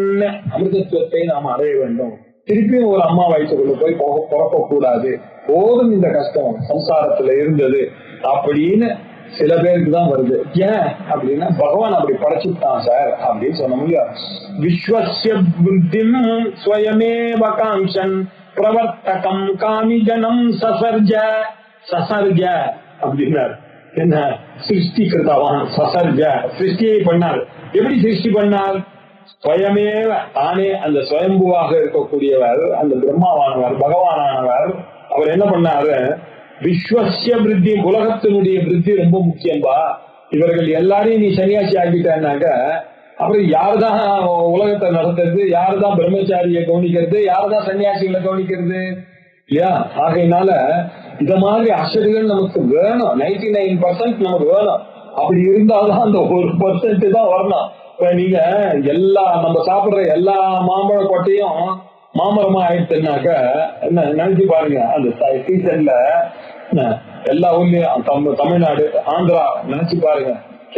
அமிர்தத்துவத்தை நாம் அடைய வேண்டும். திருப்பியும் ஒரு அம்மா வயிற்றுக்குள்ள போய் பிறக்க கூடாது, போதும் இந்த கஷ்டம் சம்சாரத்துல இருந்தது அப்படின்னு சில பேருக்கு தான் வருது. ஏன் அப்படின்னா பகவான் அப்படி படைச்சுட்டான் சார் அப்படின்னு சொன்ன முடியாது. விஸ்வஸ்ய புத்திம் ஸ்வயமேவ காங்க்ஷன் பிரவர்த்தகம் காமிஜனம் சசர்ஜ அப்படின்னாரு. என்ன? சிருஷ்டி கிருத்தவான் சசர்ஜ, சிருஷ்டியை பண்ணார். எப்படி சிருஷ்டி பண்ணார்? ஸ்வயமேவ, தானே அந்த சுயம்புவாக இருக்கக்கூடியவர், அந்த பிரம்மாவானவர், பகவானானவர், அவர் என்ன பண்ணாரு? விஸ்வசிய விருத்தி, உலகத்தினுடைய விருத்தி ரொம்ப முக்கியம்பா. இவர்கள் எல்லாரையும் நீ சன்னியாசி ஆக்கிட்டான்னாக்க அப்புறம் யாருதான் உலகத்தை நடத்துறது, யாருதான் பிரம்மச்சாரியை கவனிக்கிறது, யாருதான் சன்னியாசிகளை கவனிக்கிறது இல்லையா? ஆகையினால இந்த மாதிரி அசடுகள் நமக்கு வேணும். 99% நமக்கு வேணும். அப்படி இருந்தால்தான் அந்த 1% தான் வரணும். இப்ப நீங்க எல்லா நம்ம சாப்பிடுற எல்லா மாம்பழ கொட்டையும் மாமரமா ஆயிடுச்சுனாக்க என்ன நினைச்சு பாருங்க. அந்த சீசன்ல எல்லா ஊர்லயும் தமிழ்நாடு, ஆந்திரா நினைச்சு பாருங்க,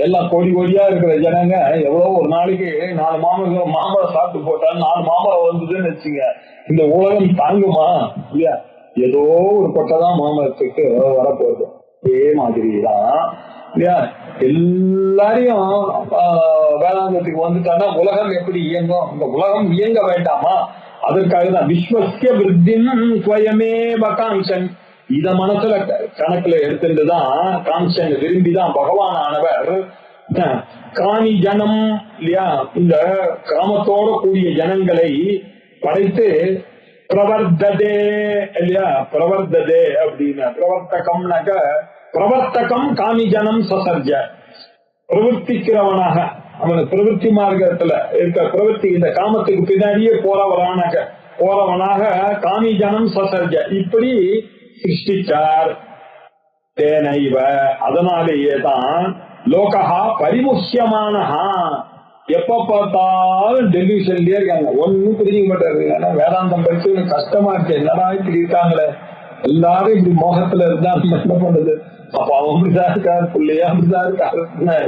எல்லாம் கோடி கோடியா இருக்கிற ஜனங்க எவ்வளவு ஒரு நாளைக்கு 4 மாம்பழம் சாப்பிட்டு போட்டா 4 மாம்பழம் வந்ததுன்னு வச்சுங்க, இந்த உலகம் தாங்குமா? இல்லையா? ஏதோ ஒரு கொட்டை தான் மாமரத்துக்கு வரப்போகுது. அதே மாதிரிதான் இல்லையா, எல்லாரையும் வேளாங்கத்துக்கு வந்துட்டானா உலகம் எப்படி இயங்கும்? இந்த உலகம் இயங்க வேண்டாமா? அதற்காக தான் விஸ்வசிய விருத்தின் ஸ்வயமேவ காங்க்ஷன். இத மனசுல கணக்குல எடுத்துட்டுதான் காங்க்ஷன் விரும்பிதான் பகவானானவர் காணி ஜனம் இல்லையா, இந்த காமத்தோட கூடிய ஜனங்களை படைத்து பிரவர்த்ததே இல்லையா, பிரவர்த்ததே அப்படின்னா பிரவர்த்தகம்னாக்க பிரவர்த்தகம் காமி ஜனம் சசர்ஜ, பிரவர்த்திக்கிறவனாக அவன் பிரவருத்தி மார்க்கத்துல இருக்க பிரவருத்தி இந்த காமத்துக்கு பின்னாடியே போறவனாக காமி ஜனம் சசர்ஜ இப்படி சிருஷ்டிச்சார். தேனைவ, அதனாலேயே தான் லோகஹா பரிமுஷ்யமானஹா, எப்ப பார்த்தாலும் டெலிவிஷன்லயே இருக்காங்க, ஒன்னும் புரிஞ்சுக்க மாட்டாரு. ஏன்னா வேதாந்தம் படிச்சு கஷ்டமா இருக்கு, என்னடா இப்படி இருக்காங்களே, எல்லாரும் இப்படி மோகத்துல இருந்தா நம்ம என்ன பண்றது? அப்ப அவன் அப்படிதான் இருக்காரு, பிள்ளையா அப்படிதான் இருக்காரு,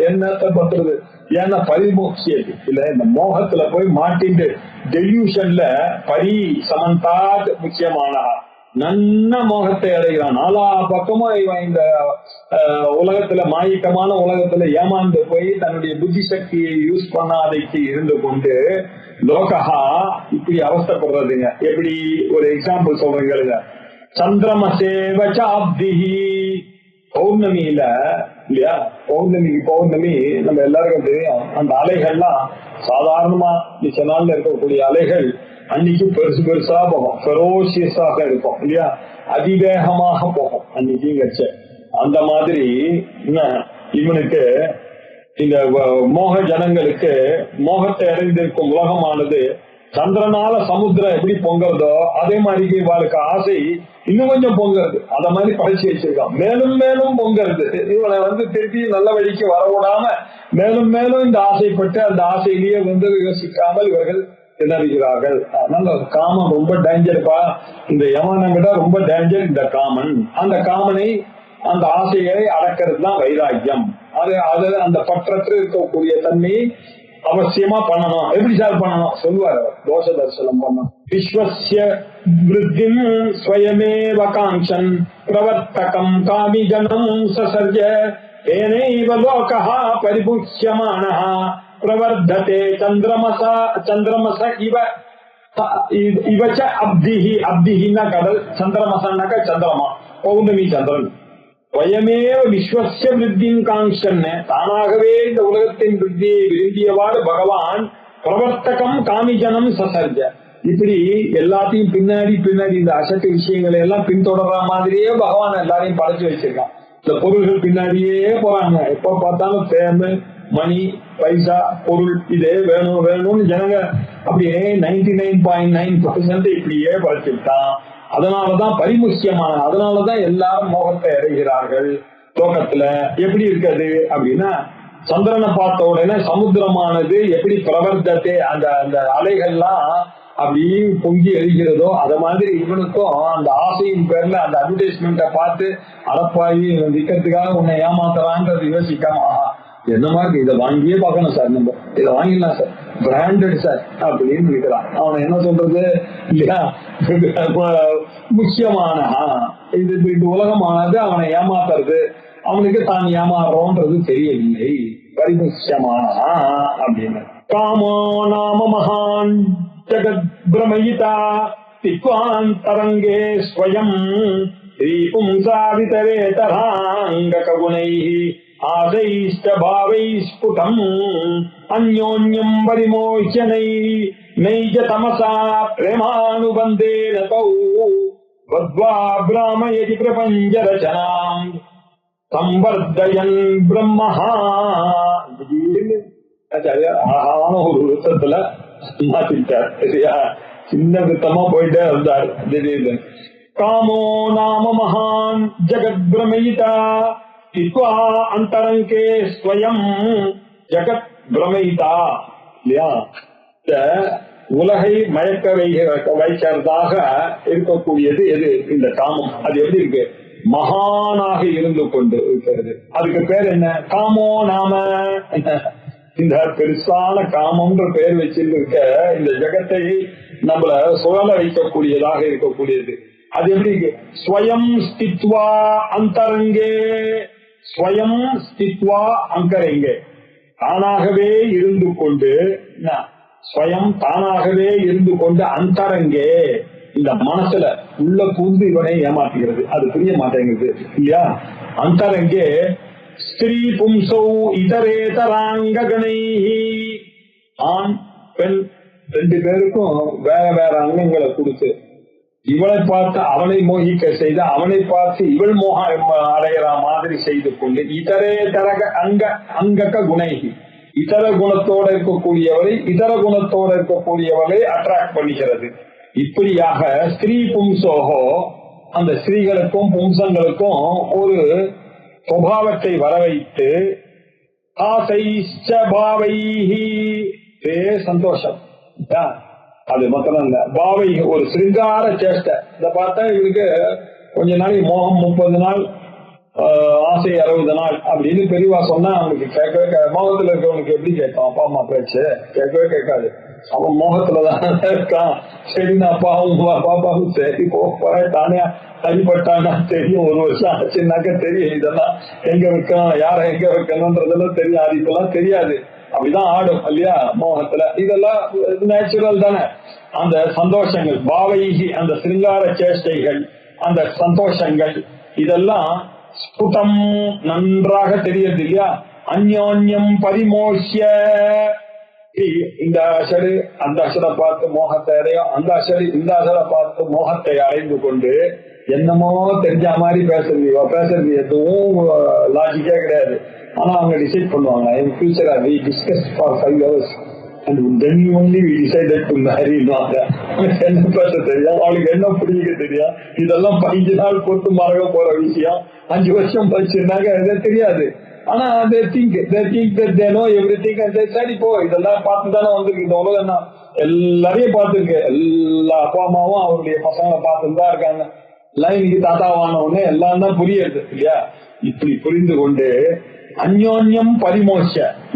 என்னத்த பண்றது? ஏன்னா பரிமோக்ஷியது இல்ல, இந்த மோகத்துல போய் மாட்டிட்டு டெலியூஷன்ல பரி சமந்தாத் முக்கியமானஹா நன்ன மோகத்தை அடைகிறான். 4 பக்கமும் இவன் இந்த உலகத்துல மாயிக்கமான உலகத்துல ஏமாந்து போய் தன்னுடைய புத்தி சக்தியை யூஸ் பண்ணாதைக்கு இருந்து கொண்டு லோகஹா இப்படி அவஸ்தப்படுறதுங்க. எப்படி ஒரு எக்ஸாம்பிள் சொல்றீங்க, சந்திரமசேவச்சாப்திஹி, பௌர்ணமியில இல்லையா, பௌர்ணமி நம்ம எல்லாருக்கும் தெரியும். அந்த அலைகள்லாம் சாதாரணமா மிச்ச நாள்ல இருக்கக்கூடிய அலைகள் அன்னைக்கு பெருசு பெருசா போகும், ஃபெரோசியஸாக இருக்கும் இல்லையா, அதிவேகமாக போகும் அன்னைக்கு. அந்த மாதிரி இவனுக்கு இந்த மோக ஜனங்களுக்கு மோகத்தை அடைந்திருக்கும் உலகமானது சந்திரனால சமுத்திரம் எப்படி பொங்கறதோ அதே மாதிரி இவளுக்கு ஆசை இன்னும் கொஞ்சம் பொங்குறது. அத மாதிரி படைச்சு வச்சிருக்கான், மேலும் மேலும் பொங்குறது. இவனை திருப்பி நல்ல வழிக்கு வரவிடாம மேலும் மேலும் இந்த ஆசைப்பட்டு அந்த ஆசையிலேயே யோசிக்காமல் இவர்கள் திணறுகிறார்கள். அதனால காமன் ரொம்ப டேஞ்சர்ப்பா. இந்த யமனை விட ரொம்ப டேஞ்சர் இந்த காமன். அந்த காமனை, அந்த ஆசைகளை அடக்கிறது தான் வைராக்கியம். அது அந்த பற்றற்று இருக்கக்கூடிய தன்மையை அவசியமா பண்ணணும். எப்படி சார் பண்ணணும் சொல்லுவார், தோஷ தரிசனம் பண்ணணும். விஸ்வஸ்ய விருத்திம் ஸ்வயமேவ காங்க்ஷன் பிரவர்த்தகம் காமி ஜனம் சசர்ஜ தேனைவ லோகஹ பரிபுஷ்யமானஹ பிரவர்த்ததே சந்திரமச இவச்ச அப்திஹி. அப்திஹின்னா கடல், சந்திரமசன்னாக்க சந்திரமா, பௌர்ணமி சந்திரன். ஸ்வயமேவ விஸ்வஸ்ய விருத்தின் காங்ஷன், தானாகவே இந்த உலகத்தின் விருத்தியை விரும்பியவாறு பகவான் பிரவர்த்தகம் காமிஜனம் சசர்ஜ. இப்படி எல்லாத்தையும் பின்னாடி இந்த அசட்டு விஷயங்களை எல்லாம் பின்தொடர்ற மாதிரியே பகவான் எல்லாரையும் படைச்சு வச்சிருக்கான். இந்த பொருள்கள் பின்னாடியே போறாங்க. எப்ப பார்த்தாலும் ஃபேமு, மணி, பைசா, பொருள், இதே வேணும் வேணும்னு ஜனங்க அப்படியே 99.9% இப்படியே படைச்சுட்டான். அதனாலதான் பரிமுக்கியமான, அதனாலதான் எல்லாரும் மோகத்தை அடைகிறார்கள். தோக்கத்துல எப்படி இருக்குது அப்படின்னா, சந்திரனை பார்த்த உடனே சமுத்திரமானது எப்படி பிரவர்த்தத்தை அந்த அந்த அலைகள்லாம் அப்படி பொங்கி எழுகிறதோ அத மாதிரி இவனுக்கும் அந்த ஆசையின் பேர்ல அந்த அட்வர்டைஸ்மெண்ட்டை பார்த்து அடப்பாயி விற்கிறதுக்காக உன்னை ஏமாத்துறான்றது யோசிக்காம, என்ன மாதிரி இதை வாங்கியே பார்க்கணும் சார், நம்ம இதை வாங்கிடலாம் சார், பிராண்டட் சார் அப்படின்னு இருக்கிறான். அவனை என்ன சொல்றது இல்லையா, முக்கியமான இது உலகமானது அவனை ஏமாத்துறது, அவனுக்கு தான் ஏமாறுறோன்றது தெரியவில்லை. பரிமுக்கியமான அப்படின்னு காமோ நாம மகான் ஜகத் பிரமயிதா திக்வாந்தரங்கே ஸ்வயம் ஸ்ரீபும்சாவிதரே தராங்க ககுணைஹ ஆதைஷ்ட பாவைஸ்புடம் அந்யோன்யம் பரிமோச்சனைஹ நைஜ தமசா பிரேமானுபந்தேன தௌ வத்வா பிராமயதி பிரபஞ்ச ரச்சனாம் சம்பர்தயன் பிரம்மஹா. அழகான ஒரு விருத்தத்துல மாத்திட்டார். சின்ன விருத்தமா போயிட்டே இருந்தார். திடீர்னு காமோ நாம மகான் ஜகத் பிரமயிதா திக்வா அந்தரங்கே ஸ்வயம் ஜகத் பிரமயிதா இல்லையா, உலகை மயக்க வைக்கிறதாக இருக்கக்கூடியது எது, இந்த காமம். அது எப்படி இருக்கு, மகானாக இருந்து கொண்டு இருக்கிறது. அதுக்கு பேர் என்ன, காமோ நாம. இந்த பெருசான காமம்ன்ற பெயர் வச்சிருக்க இந்த ஜகத்தை நம்மள சுழல வைக்கக்கூடியதாக இருக்கக்கூடியது. அது எப்படி இருக்கு, ஸ்வயம் ஸ்தித்வா அந்தரங்கே, ஸ்வயம் ஸ்தித்வா அங்கரங்கே, தானாகவே இருந்து கொண்டு, ஸ்வயம் தானாகவே இருந்து கொண்டு அந்தரங்கே இந்த மனசுல உள்ள பூந்து இவனை ஏமாற்றுகிறது. அது புரிய மாட்டேங்குது இல்லையா. அந்தரங்கே ஸ்திரீ பும்சௌ இதரேதராங்க கணைஹி, ஆண் பெண் ரெண்டு பேருக்கும் வேற வேற அங்கங்களை கொடுத்து இவளை பார்த்து அவனை மோகிக்க செய்து, அவனை பார்த்து இவள் மோகம் அடைகிற மாதிரி செய்து கொண்டு இதரேதரக அங்க குணைஹி, இதர குணத்தோட இருக்கக்கூடியவரை இதர குணத்தோட இருக்கக்கூடியவரை அட்ராக்ட் பண்ணுகிறது. இப்படியாக ஸ்திரீ பும்சோகோ, அந்த ஸ்திரீகளுக்கும் பும்சங்களுக்கும் ஒரு சுபாவத்தை வர வைத்து சந்தோஷம். அது மாத்திரம் இல்ல, பாவை ஒரு சிருங்கார சேஷ்டை. இதை பார்த்தா இவருக்கு கொஞ்ச நாள் மோகம் 30 நாள், ஆசை 60 நாள் அப்படின்னு பெரியவா சொன்னா அவனுக்கு கேட்கவே, மோகத்துல இருக்கவனுக்கு எப்படி கேட்கும் அப்பா அம்மா பேச்சு, கேட்கவே கேட்காது. அவன் மோகத்துலதான் இருக்கான். சரின்னு அப்பாவும் பாப்பாவும் சரி போறேன், தானே அடிபட்டானா தெரியும், 1 வருஷம் ஆச்சுன்னாக்க தெரியும் இதெல்லாம் எங்க வைக்கணும், யார எங்க வைக்கணும்ன்றதெல்லாம் தெரியும். அது இப்பெல்லாம் தெரியாது, அப்படிதான் ஆடும் இல்லையா மோகத்துல. இதெல்லாம் நேச்சுரல் தானே. அந்த சந்தோஷங்கள் பாவைகி, அந்த சிருங்கார சேஷ்டைகள், அந்த சந்தோஷங்கள் இதெல்லாம் ஸ்புடம் நன்றாக தெரியுது இல்லையா. அந்யோன்யம் பரிமோஷ்ய, இந்த அசடு அந்த அசடை பார்த்து மோகத்தை அடையும், அந்த அசடு இந்த அசடை பார்த்து மோகத்தை அடைந்து கொண்டு என்னமோ தெரிஞ்ச மாதிரி பேசுறது எதுவும் லாஜிக்கே கிடையாது. ஆனா அவங்க டிசைட் பண்ணுவாங்க, in future we discussed for 5 hours and then only we decided to marry. என்ன பேச தெரியும், அவளுக்கு என்ன பிடிக்க தெரியும், இதெல்லாம் 5 நாள் பொறுத்து மறக்க போற விஷயம். 5 வருஷம் படிச்சிருந்தாங்க அது தெரியாது. ஆனா they think that they know everything and they say இப்போ இதெல்லாம் பார்த்துதானே வந்திருக்கு. இந்த உலகம் தான் எல்லாரையும் பார்த்துருக்கு, எல்லா அப்பா அம்மாவும் அவருடைய பசங்களை பார்த்துட்டு தான் இருக்காங்க. லைனுக்கு தாத்தாவான உடனே எல்லாம் தான் புரியுது இல்லையா. இப்படி புரிந்து கொண்டு அந்யோன்யம் பரிமோஷ,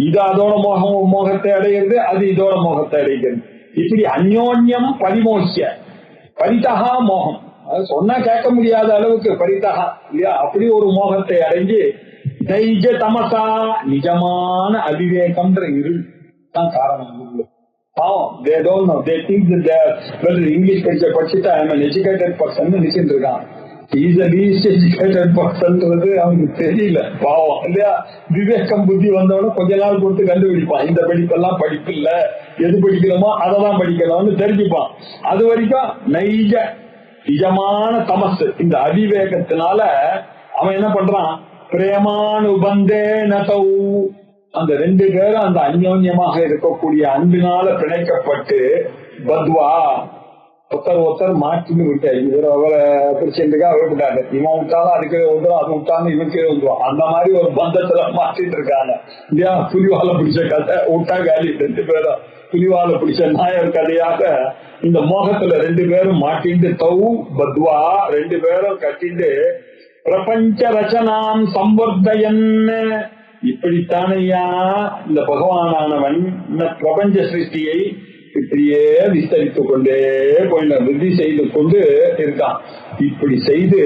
இது அதோட மோகத்தை அடைகிறது, அது இதோட மோகத்தை அடைகிறது. இப்படி அந்யோன்யம் பரிமோஷ, பரிதகா மோகம், சொன்னா கேட்க முடியாத அளவுக்கு பரிதகா இல்லையா. அப்படி ஒரு மோகத்தை அடைஞ்சு நைஜ தமசா, நிஜமான அவிவேகம்ன்ற இருள் தான் காரணம். பாவம், they don't know, they think that they are, well, English படிச்சுட்டு I am an educated person நினைச்சிட்டு இருக்கான். இஸ் த லீஸ்ட் எஜுகேட்டட் பர்சன்றது அவனுக்கு தெரியல, பாவம் இல்லையா. விவேகம் புத்தி வந்தவன கொஞ்ச நாள் கொடுத்து கண்டுபிடிப்பான், இந்த படிப்பெல்லாம் படிப்பு இல்ல, எது படிக்கணுமோ அதெல்லாம் படிக்கணும்னு தெரிஞ்சுப்பான். அது வரைக்கும் நிஜமான தமசு இந்த அவிவேகத்தினால அவன் என்ன பண்றான், பிரேமானுபந்தே நதௌ, அந்த ரெண்டு பேரும் அந்த அந்யோன்யமாக இருக்கக்கூடிய அன்பினால பிணைக்கப்பட்டு பத்வா ஒருத்தர் மாற்றின்னு விட்டாரு. இவர் அவரை பிடிச்சிருக்கா அவர் விட்டாரு, இவன் விட்டாலும் அதுக்கு வந்துடும், அது விட்டாலும் இவனுக்கே வந்துடும். அந்த மாதிரி ஒரு பந்தத்துல மாற்றிட்டு இருக்காங்க இல்லையா. புலிவாலை பிடிச்ச கதை விட்டா காலி, ரெண்டு பேரும் புலிவாலை பிடிச்ச நாயர் கதையாக இந்த மோகத்துல ரெண்டு பேரும் மாட்டிண்டு தௌ பத்வா, ரெண்டு பேரும் கட்டிண்டு பிரபஞ்ச ரச்சனாம் சம்பர்தயன், இப்படித்தானையா இந்த பகவானானவன் இந்த பிரபஞ்ச சிருஷ்டியை இப்படியே விஸ்தரித்துக் கொண்டே போயிட விருத்தி செய்து கொண்டு இருக்கான். இப்படி செய்து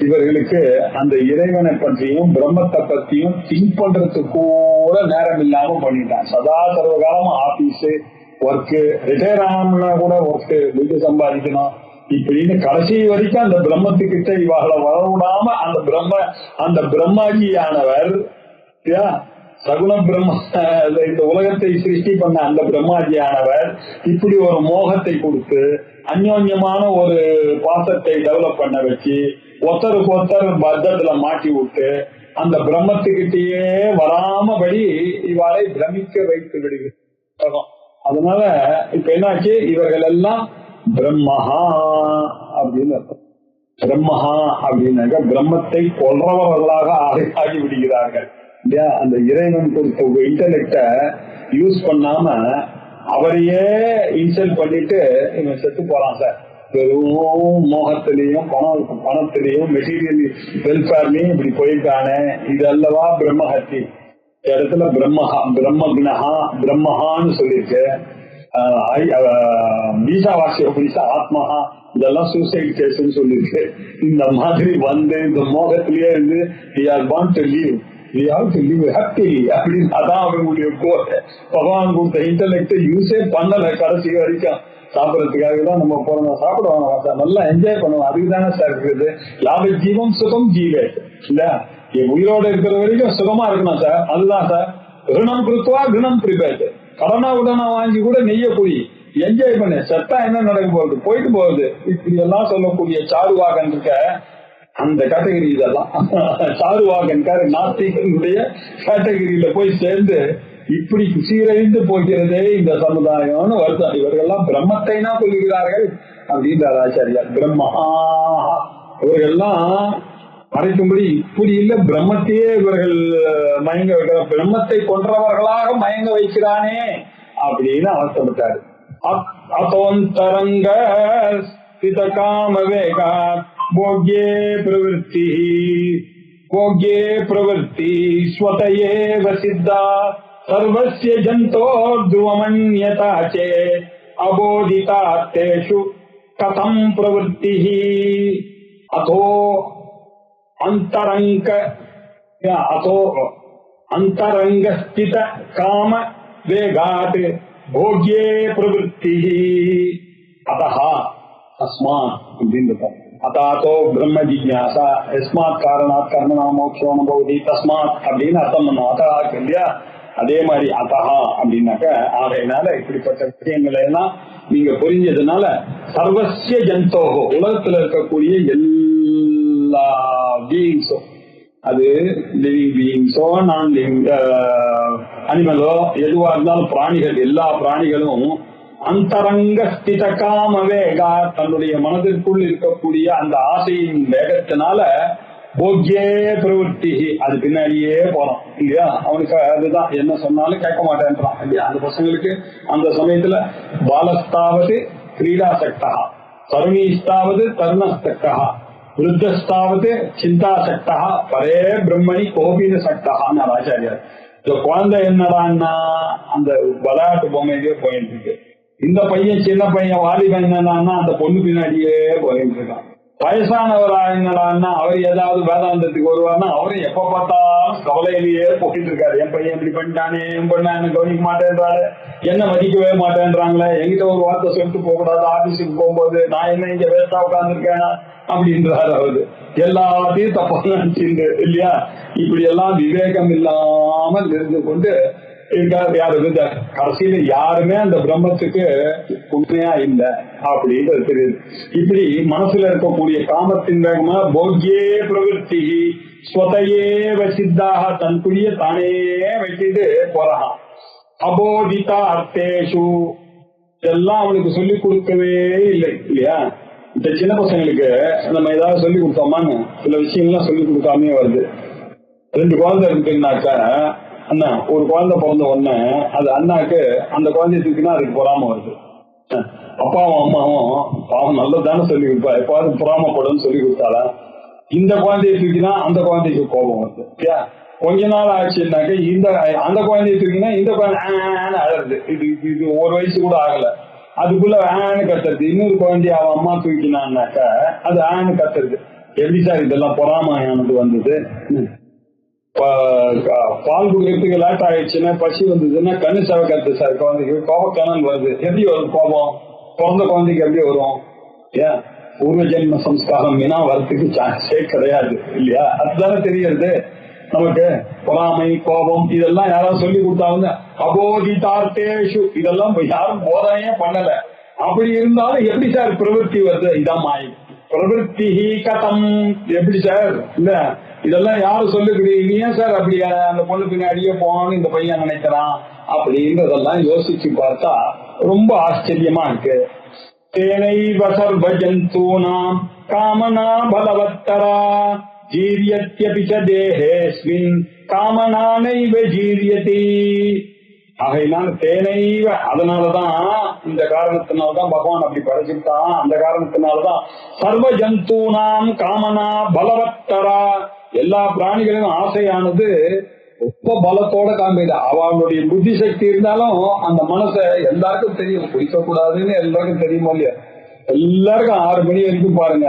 இவர்களுக்கு அந்த இறைவனை பற்றியும் பிரம்மத்தை பற்றியும் திங்க் பண்றதுக்கு கூட நேரம் இல்லாம பண்ணிட்டான். சதா சர்வகாலம் ஆபீஸ் ஒர்க்கு, ரிட்டையர் ஆகணும்னா கூட ஒர்க்கு, வீட்டு சம்பாதிக்கணும், இப்படின்னு கடைசி வரைக்கும் அந்த பிரம்மத்துக்கிட்ட இவளை வரவிடாம அந்த பிரம்மாஜியானவர் சகுண பிரம்ம இந்த உலகத்தை சிருஷ்டி பண்ண அந்த பிரம்மாஜியானவர் இப்படி ஒரு மோகத்தை கொடுத்து அந்யோன்யமான ஒரு பாசத்தை டெவலப் பண்ண வச்சு ஒருத்தருக்கு ஒருத்தர் பத்தத்துல மாட்டி விட்டு அந்த பிரம்மத்துக்கிட்டேயே வராமபடி இவளை பிரமிக்க வைத்து விடுகிறது. அதனால இப்ப என்னாச்சு, இவர்கள் எல்லாம் பிரம்மஹா அப்படின்னு அர்த்தம். பிரம்மஹா அப்படின்னாக்க பிரம்மத்தை கொல்றவர்களாக ஆகி விடுகிறார்கள் இல்லையா. அந்த இறைவன் கொடுத்த இன்டெலெக்ட யூஸ் பண்ணாம அவரையே இன்சல்ட் பண்ணிட்டு இவன் செத்து போறான் சார். வெறும் மோகத்திலையும் பணத்திலையும் மெட்டீரியல் வெல்ஃபேர்லயும் இப்படி போயிருக்கானே, இது அல்லவா பிரம்மஹத்தி. இடத்துல பிரம்மக்னஹா பிரம்மஹான்னு சொல்லியிருக்கு. பீஜாவாசிய புரிசா ஆத்மஹா, இதெல்லாம் சூசைட் கேஸ்ன்னு சொல்லியிருக்கு. இந்த மாதிரி வந்து இந்த மோகத்திலேயே இருந்து we are born to live, we have to live happily அப்படின்னு அதான் அவங்களுடைய கோட். பகவான் கொடுத்த இன்டெலெக்ட் யூஸே பண்ணல கடைசி வரைக்கும். சாப்பிடறதுக்காக தான் நம்ம போறோம், சாப்பிடுவாங்க சார், நல்லா என்ஜாய் பண்ணுவோம், அதுக்கு தானே சார் இருக்குது. லாப ஜீவம் சுகம் ஜீவே இல்ல, உயிரோட இருக்கிற வரைக்கும் சுகமா இருக்கணும் சார், அதுதான் சார். ரிணம் கொடுத்துவா ரிணம் பிரிப்பேட், கடனா உடனே வாங்கி கூட நெய்ய குடி, என்ஜாய் பண்ணு, செத்தா என்ன நடக்க போகுது, போயிட்டு போகுது. இப்படி எல்லாம் சொல்லக்கூடிய சாருவாகன் இருக்க அந்த கேட்டகரி, இதெல்லாம் சாருவாகன் நாஸ்திகனுடைய கேட்டகரியில போய் சேர்ந்து இப்படி சீரழிந்து போகிறதே இந்த சமுதாயம்னு வருத்தம். இவர்கள்லாம் பிரம்மத்தை தான் சொல்லுகிறார்கள் அப்படின்றார் ஆச்சாரியார். பிரம்மஹா இவர்கள்லாம் மறைக்கும்படி இப்படி இல்ல, பிரம்மத்தையே இவர்கள் மயங்க வைக்கிற, பிரம்மத்தை கொன்றவர்களாக மயங்க வைக்கிறானே அப்படின்னு அவசப்பட்டாரு. அத்தோந்தரங்க ஸ்தித காம வேகா போக்யே பிரவருத்தி ஸ்வதயேவ சித்தா சர்வஸ்ய ஜந்தோர்துவமன்யதா சேத் அபோதிதார்த்தேஷு கதம் பிரவருத்திஹ அதோ அந்தரங்கஸ்தித காம வேகாத் போக்யே பிரவருத்திஹ அதஹா தஸ்மாத் அப்படின்னு அதாத்தோ பிரம்ம ஜிஜ்ஞாசா எஸ்மாத் காரணாத் கர்மணா மோக்ஷோ அனுபவதி தஸ்மாத் அப்படின்னு அர்த்தம் பண்ணும். அதா இல்லையா, அதே மாதிரி அதஹா அப்படின்னாக்க ஆகையினால இப்படிப்பட்ட விஷயங்களை எல்லாம் நீங்க புரிஞ்சதுனால சர்வசிய ஜந்தோகோ உலகத்துல இருக்கக்கூடிய எல்லா பீயிங்ஸோ, அது லிவிங் பீயிங்ஸோ நான் லிவிங் அனிமலோ எதுவா இருந்தாலும் பிராணிகள், எல்லா பிராணிகளும் அந்தரங்க ஸ்தித காம வேகா தன்னுடைய மனதிற்குள் இருக்கக்கூடிய அந்த ஆசையின் வேகத்தினால போக்யே பிரவருத்தி அது பின்னாடியே போறான் இல்லையா. அவனுக்கு அதுதான் என்ன சொன்னாலும் கேட்க மாட்டேன்றான் இல்லையா. அந்த பசங்களுக்கு அந்த சமயத்துல பாலஸ்தாவது கிரீடாசக்தா, தருணீஸ்தாவது தருணசக்தா, விருத்தஸ்தாவது சிந்தாசக்தா, பரே பிரம்மணி கோபின சக்தான்னு ஆச்சாரியார். இந்த குழந்தை என்னடான்னா அந்த விளையாட்டு பொம்மையிலே போயிட்டு இருக்கு. இந்த பையன் சின்ன பையன் வாலிபன் என்னடான்னா அந்த பொண்ணு பின்னாடியே போயிட்டு இருக்கான். வயசானவரா என்னடான்னா அவர் ஏதாவது வேதாந்தத்துக்கு வருவார்னா அவரும் எப்ப பார்த்தாலும் கவலையிலேயே போயிட்டு இருக்காரு. என் பையன் இப்படி பண்ணிட்டானே, என் பொண்ணு என்ன கவனிக்க மாட்டேன்றாரு, என்ன மதிக்கவே மாட்டேன்றாங்களே, என்கிட்ட ஒரு வார்த்தை சொல்லிட்டு போக கூடாது, ஆபீஸுக்கு போகும்போது நான் என்ன இங்க வேஸ்டா உட்காந்துருக்கேன், அப்படின்றாரு அவரு. எல்லாத்தையும் தப்பா நினைச்சிருந்து இல்லையா, இப்படி எல்லாம் விவேகம் இல்லாமல் இருந்து கொண்டு இருக்காரு. யாரு கடைசியில யாருமே அந்த பிரம்மத்துக்கு உண்மையா இல்லை அப்படின்னு தெரியுது. இப்படி மனசுல இருக்கக்கூடிய காமத்தின் வேகமா போக்கியே பிரவருத்தி ஸ்வதையே வசித்தாக தன்குரிய தானே வச்சுட்டு போறான். அபோதிதா அர்த்தேஷு இதெல்லாம் அவனுக்கு சொல்லிக் கொடுக்கவே இல்லை இல்லையா. இந்த சின்ன பசங்களுக்கு நம்ம ஏதாவது சொல்லி கொடுத்தோமான்னு சில விஷயங்கள்லாம் சொல்லி கொடுக்காமே வருது. 2 குழந்தை இருக்குன்னாக்கா அண்ணா, ஒரு குழந்தை பிறந்த உடனே அது அண்ணாக்கு அந்த குழந்தைய தூக்கினா அதுக்கு பொறாம வருது. அப்பாவும் அம்மாவும் பாவம் நல்லதானே சொல்லி கொடுப்பா, எப்பாவது பொறாமப்படும் சொல்லி கொடுத்தாலா. இந்த குழந்தைய தூக்கினா அந்த குழந்தைக்கு கோபம் வருது இல்லையா. கொஞ்ச நாள் ஆச்சுன்னாக்க அந்த குழந்தைய தூக்கினா இந்த குழந்தை அழகுது. இது 1 வயசு கூட ஆகல, அதுக்குள்ள ஆன்னு கத்துறது. இன்னொரு குழந்தைய அவன் அம்மா தூக்கினான்னாக்கா அது ஆன்னு கத்துறது. எப்படி சார் இதெல்லாம் பொறாமையானது வந்தது? பால் குடிக்கிறதுக்கு லேட் ஆயிடுச்சுன்னா, பசி வந்ததுன்னா கண்ணு சவக்கிறது சார். குழந்தைக்கு கோபக்கானல் வருது. எப்படி வரும் கோபம்? பிறந்த குழந்தைக்கு எப்படி வரும்? ஏன் பூர்வ ஜென்ம சம்ஸ்காரம் மீனா வரத்துக்கு சான்ஸே கிடையாது இல்லையா. அதுதானே தெரியுது நமக்கு. பொறாமை கோபம் இதெல்லாம் யாராவது சொல்லி கொடுத்தாங்க. அபோதிதார்த்தேஷு இதெல்லாம் யாரும் போதனையே பண்ணல. அப்படி இருந்தாலும் எப்படி சார் பிரவருத்தி வருது? இதான் மாய் பிரவருத்தி கதம். எப்படி சார் இல்ல இதெல்லாம் யாரும் சொல்லுகிறீங்க? ஏன் சார் அப்படி அந்த பொண்ணு பின்னாடியே போகணும்னு இந்த பையன் நினைக்கிறான் அப்படின்றதெல்லாம் யோசிச்சு பார்த்தா ரொம்ப ஆச்சரியமா இருக்கு. தேனைவ சர்வ ஜந்தூனாம் காமனா பலவத்தரா ஜீரியத்யபி ச தேஹேஸ்மின் காமனானைவ ஜீரியதி. ஆகையினால தேனைவ, அதனாலதான் இந்த காரணத்தினால்தான் பகவான் அப்படி படைச்சுட்டான். அந்த காரணத்தினால்தான் சர்வ ஜந்தூனாம் காமனா பலவத்தரா, எல்லா பிராணிகளின் ஆசையானது ரொம்ப பலத்தோட காண்பிது. அவனுடைய புத்தி சக்தி இருந்தாலும் அந்த மனசை எல்லாருக்கும் தெரியும். குடிக்க கூடாதுன்னு எல்லாருக்கும் தெரியுமோ இல்லையா. எல்லாருக்கும் 6 மணி வரைக்கும் பாருங்க,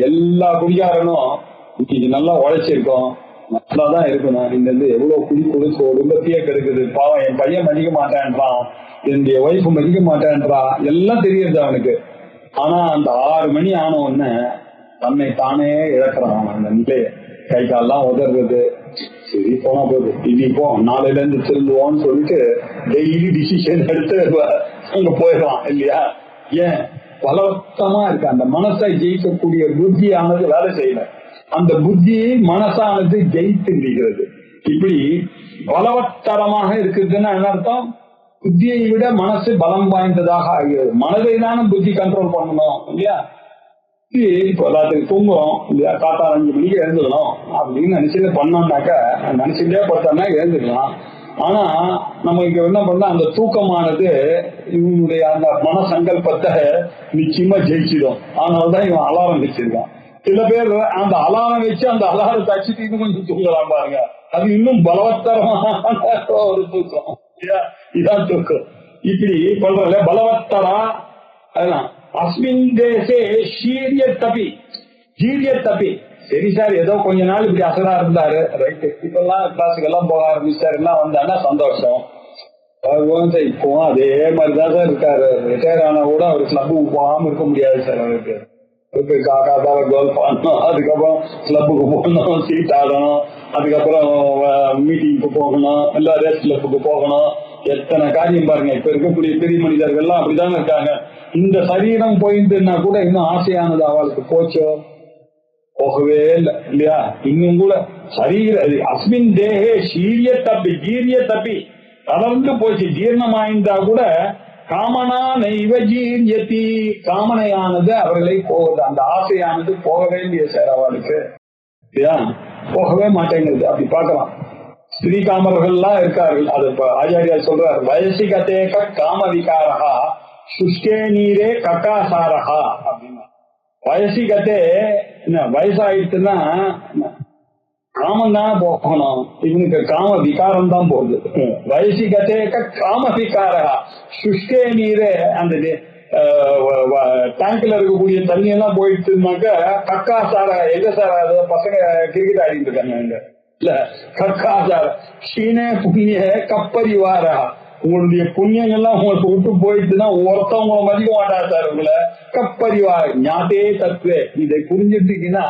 எல்லா குடிகாரனும் இன்னைக்கு நல்லா உழைச்சிருக்கோம், நல்லாதான் இருக்கணும். இந்த எவ்வளவு குடி கொடுத்து குடும்பத்தையே கெடுக்குது. பாவம் என் பையன் மதிக்க மாட்டேன்றான், என்னுடைய ஒய்ஃபு மதிக்க மாட்டேன்றான், எல்லாம் தெரியுது அவனுக்கு. ஆனா அந்த 6 மணி ஆன உடனே தன்னை தானே இழக்கிறான். அந்த நிலைய கை கால்லாம் உதறது. சரி போனா போகுது, இன்னைக்கு நாளையில இருந்து திரும்புவோம்னு சொல்லிட்டு டெய்லி டிசிஷன் எடுத்து அங்க போயிடுவான் இல்லையா. ஏன் பலவத்தமா இருக்கு. அந்த மனசை ஜெயிக்கக்கூடிய புத்தியானது வேலை செய்யல. அந்த புத்தி மனசானது ஜெயித்து இருக்கிறது. இப்படி பலவத்தரமாக இருக்குதுன்னா என்ன அர்த்தம்? புத்தியை விட மனசு பலம் வாய்ந்ததாக ஆகிறது. மனதை தானே புத்தி கண்ட்ரோல் பண்ணணும் இல்லையா. இப்போ எல்லாத்துக்கு தூங்குறோம் இல்லையா, காத்தால 5 மணிக்கு எழுந்துக்கணும் அப்படின்னு நினைச்சிட்டு பண்ணோம்னாக்கா நினைச்சுட்டே பார்த்தோம்னா எழுந்துக்கலாம். ஆனா நம்ம இங்க என்ன பண்ணா அந்த தூக்கமானது இவனுடைய அந்த மன சங்கல்பத்தை நிச்சயமா ஜெயிச்சிடும். அதனாலதான் இவன் அலாரம் வச்சிருக்கான். சில பேர் அந்த அலாரம் வச்சு அந்த அலாரத்தை அடிச்சுட்டு இன்னும் கொஞ்சம் தூங்கலாம் பாருங்க, அது இன்னும் பலவத்தரமான ஒரு தூக்கம். இதான் தூக்கம். இப்படி பண்றல பலவத்தரா. அதுதான் அஸ்மின் தேசே ஷீரிய தபி ஜீரிய தபி. சரி சார் ஏதோ கொஞ்ச நாள் இப்படி அசரா இருந்தாரு, ரைட்டு. இப்பெல்லாம் கிளாஸுக்கு எல்லாம் போக ஆரம்பிச்சாரு, எல்லாம் வந்தான்னா சந்தோஷம். இப்போ அதே மாதிரிதான் சார் இருக்காரு. ரிட்டையர் ஆனா கூட அவரு கிளப்புக்கு போகாம இருக்க முடியாது சார். அவருக்கு காக்காத்தால கோல்ஃப் ஆடணும், அதுக்கப்புறம் கிளப்புக்கு போகணும், சீட் ஆடணும், அதுக்கப்புறம் மீட்டிங்க்கு போகணும், எல்லா ரேஸ் கிளப்புக்கு போகணும். எத்தனை காரியம் பாருங்க. இப்ப இருக்கக்கூடிய பெரிய மனிதர்கள்லாம் அப்படிதான் இருக்காங்க. இந்த சரீரம் போயிட்டுன்னா கூட இன்னும் ஆசையானது அவளுக்கு போச்சோ? போகவே இல்லை இல்லையா. இன்னும் கூட சரீர அஸ்மின் தேகே சீரிய தப்பி ஜீரிய தப்பி தளர்ந்து போச்சு, ஜீர்ணமாயிருந்தா கூட காமனா நைவ ஜீரியதி, காமனையானது அவர்களை போகுது. அந்த ஆசையானது போகவே இல்லையே சார் அவளுக்கு இல்லையா, போகவே மாட்டேங்குது. அப்படி பார்க்கலாம். ஸ்ரீ காமர்கள்லாம் இருக்கார்கள். அது ஆச்சாரியா சொல்றாரு, வயசிகதேக காம விகாரா சுஷ்கே நீரே கக்காசாரஹா அப்படின்னா. வயசிகத்தே என்ன வயசாயிடுச்சுன்னா காமம் தான் போகணும், இவனுக்கு காம விகாரம் தான் போகுது. வயசிகத்தேக காம விகாரா சுஷ்கே நீரே, அந்த டேங்க்ல இருக்கக்கூடிய தண்ணி எல்லாம் போயிடுச்சுனாக்க கக்காசார. எங்க சார் அது பசங்க கிரிக்கெட் ஆடிட்டு இருக்காங்க அங்க இல்ல. கக்காசார ஷீனே புண்ணிய கப்பரிவாரா, உங்களுடைய புண்ணியங்கள்லாம் உங்களுக்கு விட்டு போயிடுச்சுன்னா ஒருத்தவங்களை மதிக்க மாட்டார் சார் உங்களை. கப்பறிவா ஞாத்தே தத்துவே, இதை புரிஞ்சுட்டீங்கன்னா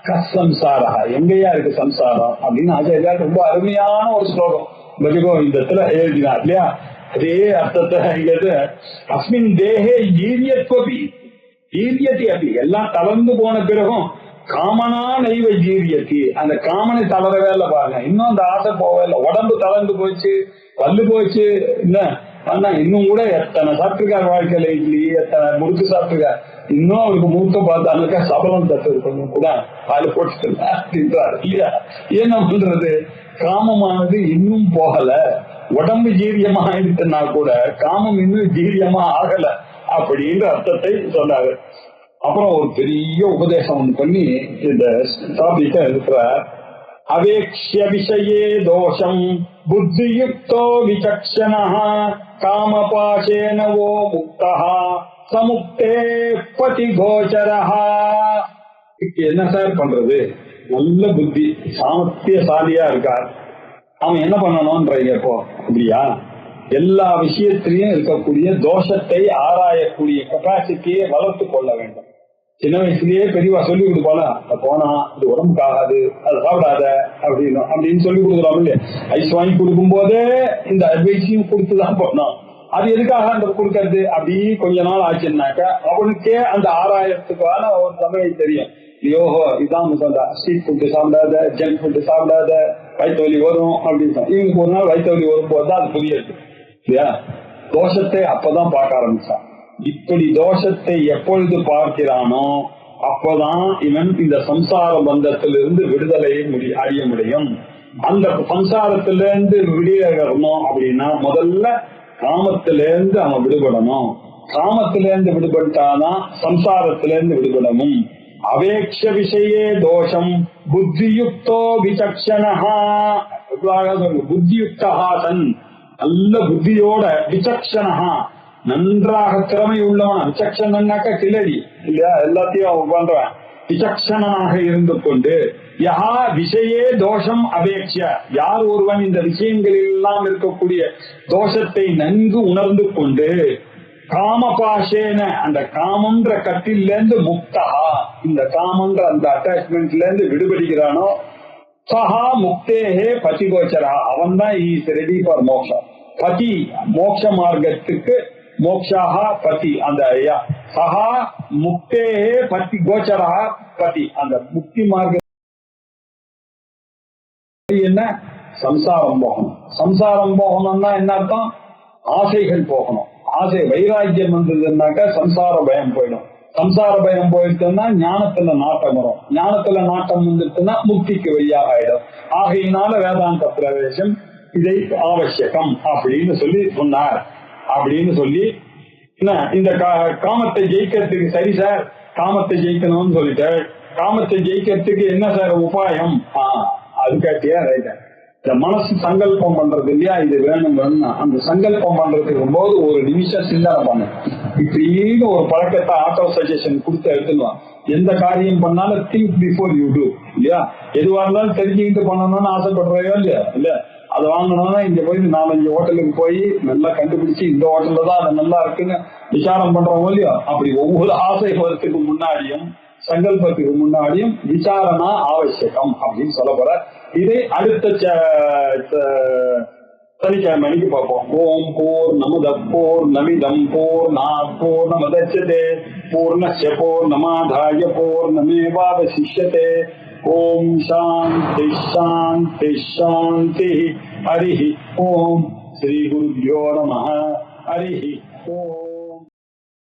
கசம்சாரா, எங்கேயா இருக்கு சம்சாரம் அப்படின்னு ஆச்சாரியார் ரொம்ப அருமையான ஒரு ஸ்லோகம் பஜகோவிந்தத்துல எழுதினார் இல்லையா. அதே அர்த்தத்தை இங்க அஸ்மின் தேகே ஈரியத்வபி ஈரியத்தி அப்படி எல்லாம் தளர்ந்து போன பிறகும் காமனா நெய்வ ஜீரியத்தி, அந்த காமனை தளரவே இல்லை பாருங்க. இன்னும் அந்த ஆசை போவே இல்லை. உடம்பு தளர்ந்து போச்சு, பல்லு போச்சு, இல்ல ஆனா இன்னும் கூட எத்தனை சாப்பிட்டுருக்காரு வாழ்க்கையில, இட்லி எத்தனை முறுக்கு சாப்பிட்டுருக்காரு. இன்னும் அவருக்கு மூக்க பார்த்தாலுக்கா சபலம் தட்டு இருக்கணும் கூட அதுல போட்டு அப்படின்றாரு இல்லையா. என்ன பண்றது, காமமானது இன்னும் போகல. உடம்பு ஜீரியமா ஆயிடுச்சுன்னா கூட காமம் இன்னும் ஜீரியமா ஆகல அப்படின்ற அர்த்தத்தை சொன்னாரு. அப்புறம் ஒரு பெரிய உபதேசம் ஒன்று பண்ணி இந்த டாபிக்க இருக்கிற அவேக்ஷ்ய விஷயே தோஷம் புத்தியுக்தோ விசக்ஷணா காமபாசேனவோ முக்தா சமுக்தே பதி கோச்சரஹா. என்ன சார் பண்றது, நல்ல புத்தி சாமர்த்தியசாலியா இருக்கார், அவன் என்ன பண்ணணும்ன்றீங்க இப்போ அப்படியா? எல்லா விஷயத்திலையும் இருக்கக்கூடிய தோஷத்தை ஆராயக்கூடிய கெப்பாசிட்டியை வளர்த்து கொள்ள வேண்டும். சின்ன வயசுலயே பெரியவா சொல்லி கொடுப்பாளா, போனா இது உடம்புக்கு ஆகாது, அதை சாப்பிடாத அப்படின்னு சொல்லி கொடுக்குறோம் இல்லையா. ஐஸ் வாங்கி கொடுக்கும் போதே இந்த அட்வைஸையும் கொடுத்துதான் போனோம். அது எதுக்காக அந்த கொடுக்கறது அப்படி கொஞ்ச நாள் ஆச்சுன்னாக்கா அவனுக்கே அந்த ஆராயத்துக்கான ஒரு சமயம் தெரியும். யோகோ இதான் சொல்றா, ஸ்ட்ரீட் ஃபுட்டு சாப்பிடாத, ஜங்க் ஃபுட்டு சாப்பிடாத, வயிற்றுவலி வரும் அப்படின்னு. இவனுக்கு ஒரு நாள் வயிற்றுவலி வரும்போது தான் அது புரியுது இல்லையா. தோஷத்தை அப்பதான் பார்க்க ஆரம்பிச்சான். இப்படி தோஷத்தை எப்பொழுது பார்க்கிறானோ அப்பதான் இவன் இந்த சம்சார பந்தத்திலிருந்து விடுதலையை அறிய முடியும். அந்த சம்சாரத்திலிருந்து விடுதலைணும் அப்படின்னா முதல்ல காமத்திலிருந்து அவன் விடுபடணும். காமத்திலிருந்து விடுபட்டாதான் சம்சாரத்திலிருந்து விடுபடணும். அவேக்ஷ விஷயே தோஷம் புத்தியுக்தோ விசக்ஷணஹா, புத்தியுக்தா சன், நல்ல புத்தியோட விசக்ஷணஹா, நன்றாக திறமை உள்ளவன். விசக்ஷணன்னாக்க கிளடி இல்லையா, எல்லாத்தையும் அவன் பண்றான். விசக்ஷணனாக இருந்து கொண்டு யஹா விஷயே தோஷம் அபேட்ச, யார் ஒருவன் இந்த விஷயங்களில் எல்லாம் இருக்கக்கூடிய தோஷத்தை நன்கு உணர்ந்து கொண்டு காமபாஷேன, அந்த காமன்ற கட்டிலிருந்து முக்தா, இந்த காமன்ற அந்த அட்டாச்மெண்ட்ல இருந்து விடுபடுகிறானோ சஹா முக்தேஹே பதி கோச்சரா, அவன் தான் இஸ் ரெடி ஃபார் மோக்ஷம். பதி மோட்ச மார்க்கத்துக்கு மோக்ஷாஹா பதி, அந்த சஹா முக்தேஹே பதி கோச்சரா பதி, அந்த முக்தி மார்க்க என்ன, சம்சாரம் போகணும். சம்சாரம் போகணும்னா என்ன அர்த்தம், ஆசைகள் போகணும். ஆசை வைராக்கியம் வந்ததுன்னாக்கா சம்சார பயம் போயிடும். சம்சார பயம் போயிடுச்சுன்னா ஞானத்துல நாட்டம் வரும். ஞானத்துல நாட்டம் வந்துட்டுன்னா முக்திக்கு வழியாக ஆயிடும். ஆகையினால வேதாந்த பிரவேசம் இதை ஆவசியகம் அப்படின்னு சொல்லி சொன்னார். அப்படின்னு சொல்லி இந்த காமத்தை ஜெயிக்கிறதுக்கு, சரி சார் காமத்தை ஜெயிக்கணும்னு சொல்லிட்டு, காமத்தை ஜெயிக்கிறதுக்கு என்ன சார் உபாயம், அது கேட்டியா, ரைட். இந்த மனசு சங்கல்பம் பண்றது இல்லையா, இது வேணும் வேணும்னா அந்த சங்கல்பம் பண்றதுக்கு போது ஒரு நிமிஷம் சிந்தனை பண்ணு. இப்படின்னு ஒரு பழக்கத்தை ஆட்டோ சஜஷன் கொடுத்து எடுத்துக்கலாம். எந்த காரியம் பண்ணாலும் திங்க் பிஃபோர் யூ டூ இல்லையா. எதுவாக இருந்தாலும் தெரிஞ்சுக்கிட்டு பண்ணணும்னு ஆசைப்படுறையோ இல்லையா, இல்ல அதை வாங்கணும்னா இங்க போய் 4-5 ஹோட்டலுக்கு போய் நல்லா கண்டுபிடிச்சு இந்த ஹோட்டல்ல தான் அது நல்லா இருக்குன்னு விசாரம் பண்றோம் இல்லையா. அப்படி ஒவ்வொரு ஆசை வரத்துக்கு முன்னாடியும் சங்கல்பத்துக்கு முன்னாடியும் விசாரணா ஆவசியகம் அப்படின்னு சொல்ல போற. இதை அடுத்த சனிக்கிழமை அன்னைக்கு பார்ப்போம். ஓம் பூர்ணமத பூர்ணமிதம் பூர்ணாத்பூர்ணமுதச்யதே பூர்ணஸ்ய பூர்ணமாதாய பூர்ணமேவாவசிஷ்யதே. ஓம் சாந்தி சாந்தி சாந்தி. ஹரி ஓம். ஸ்ரீ குருभ्यो நமः. ஹரி ஓம்.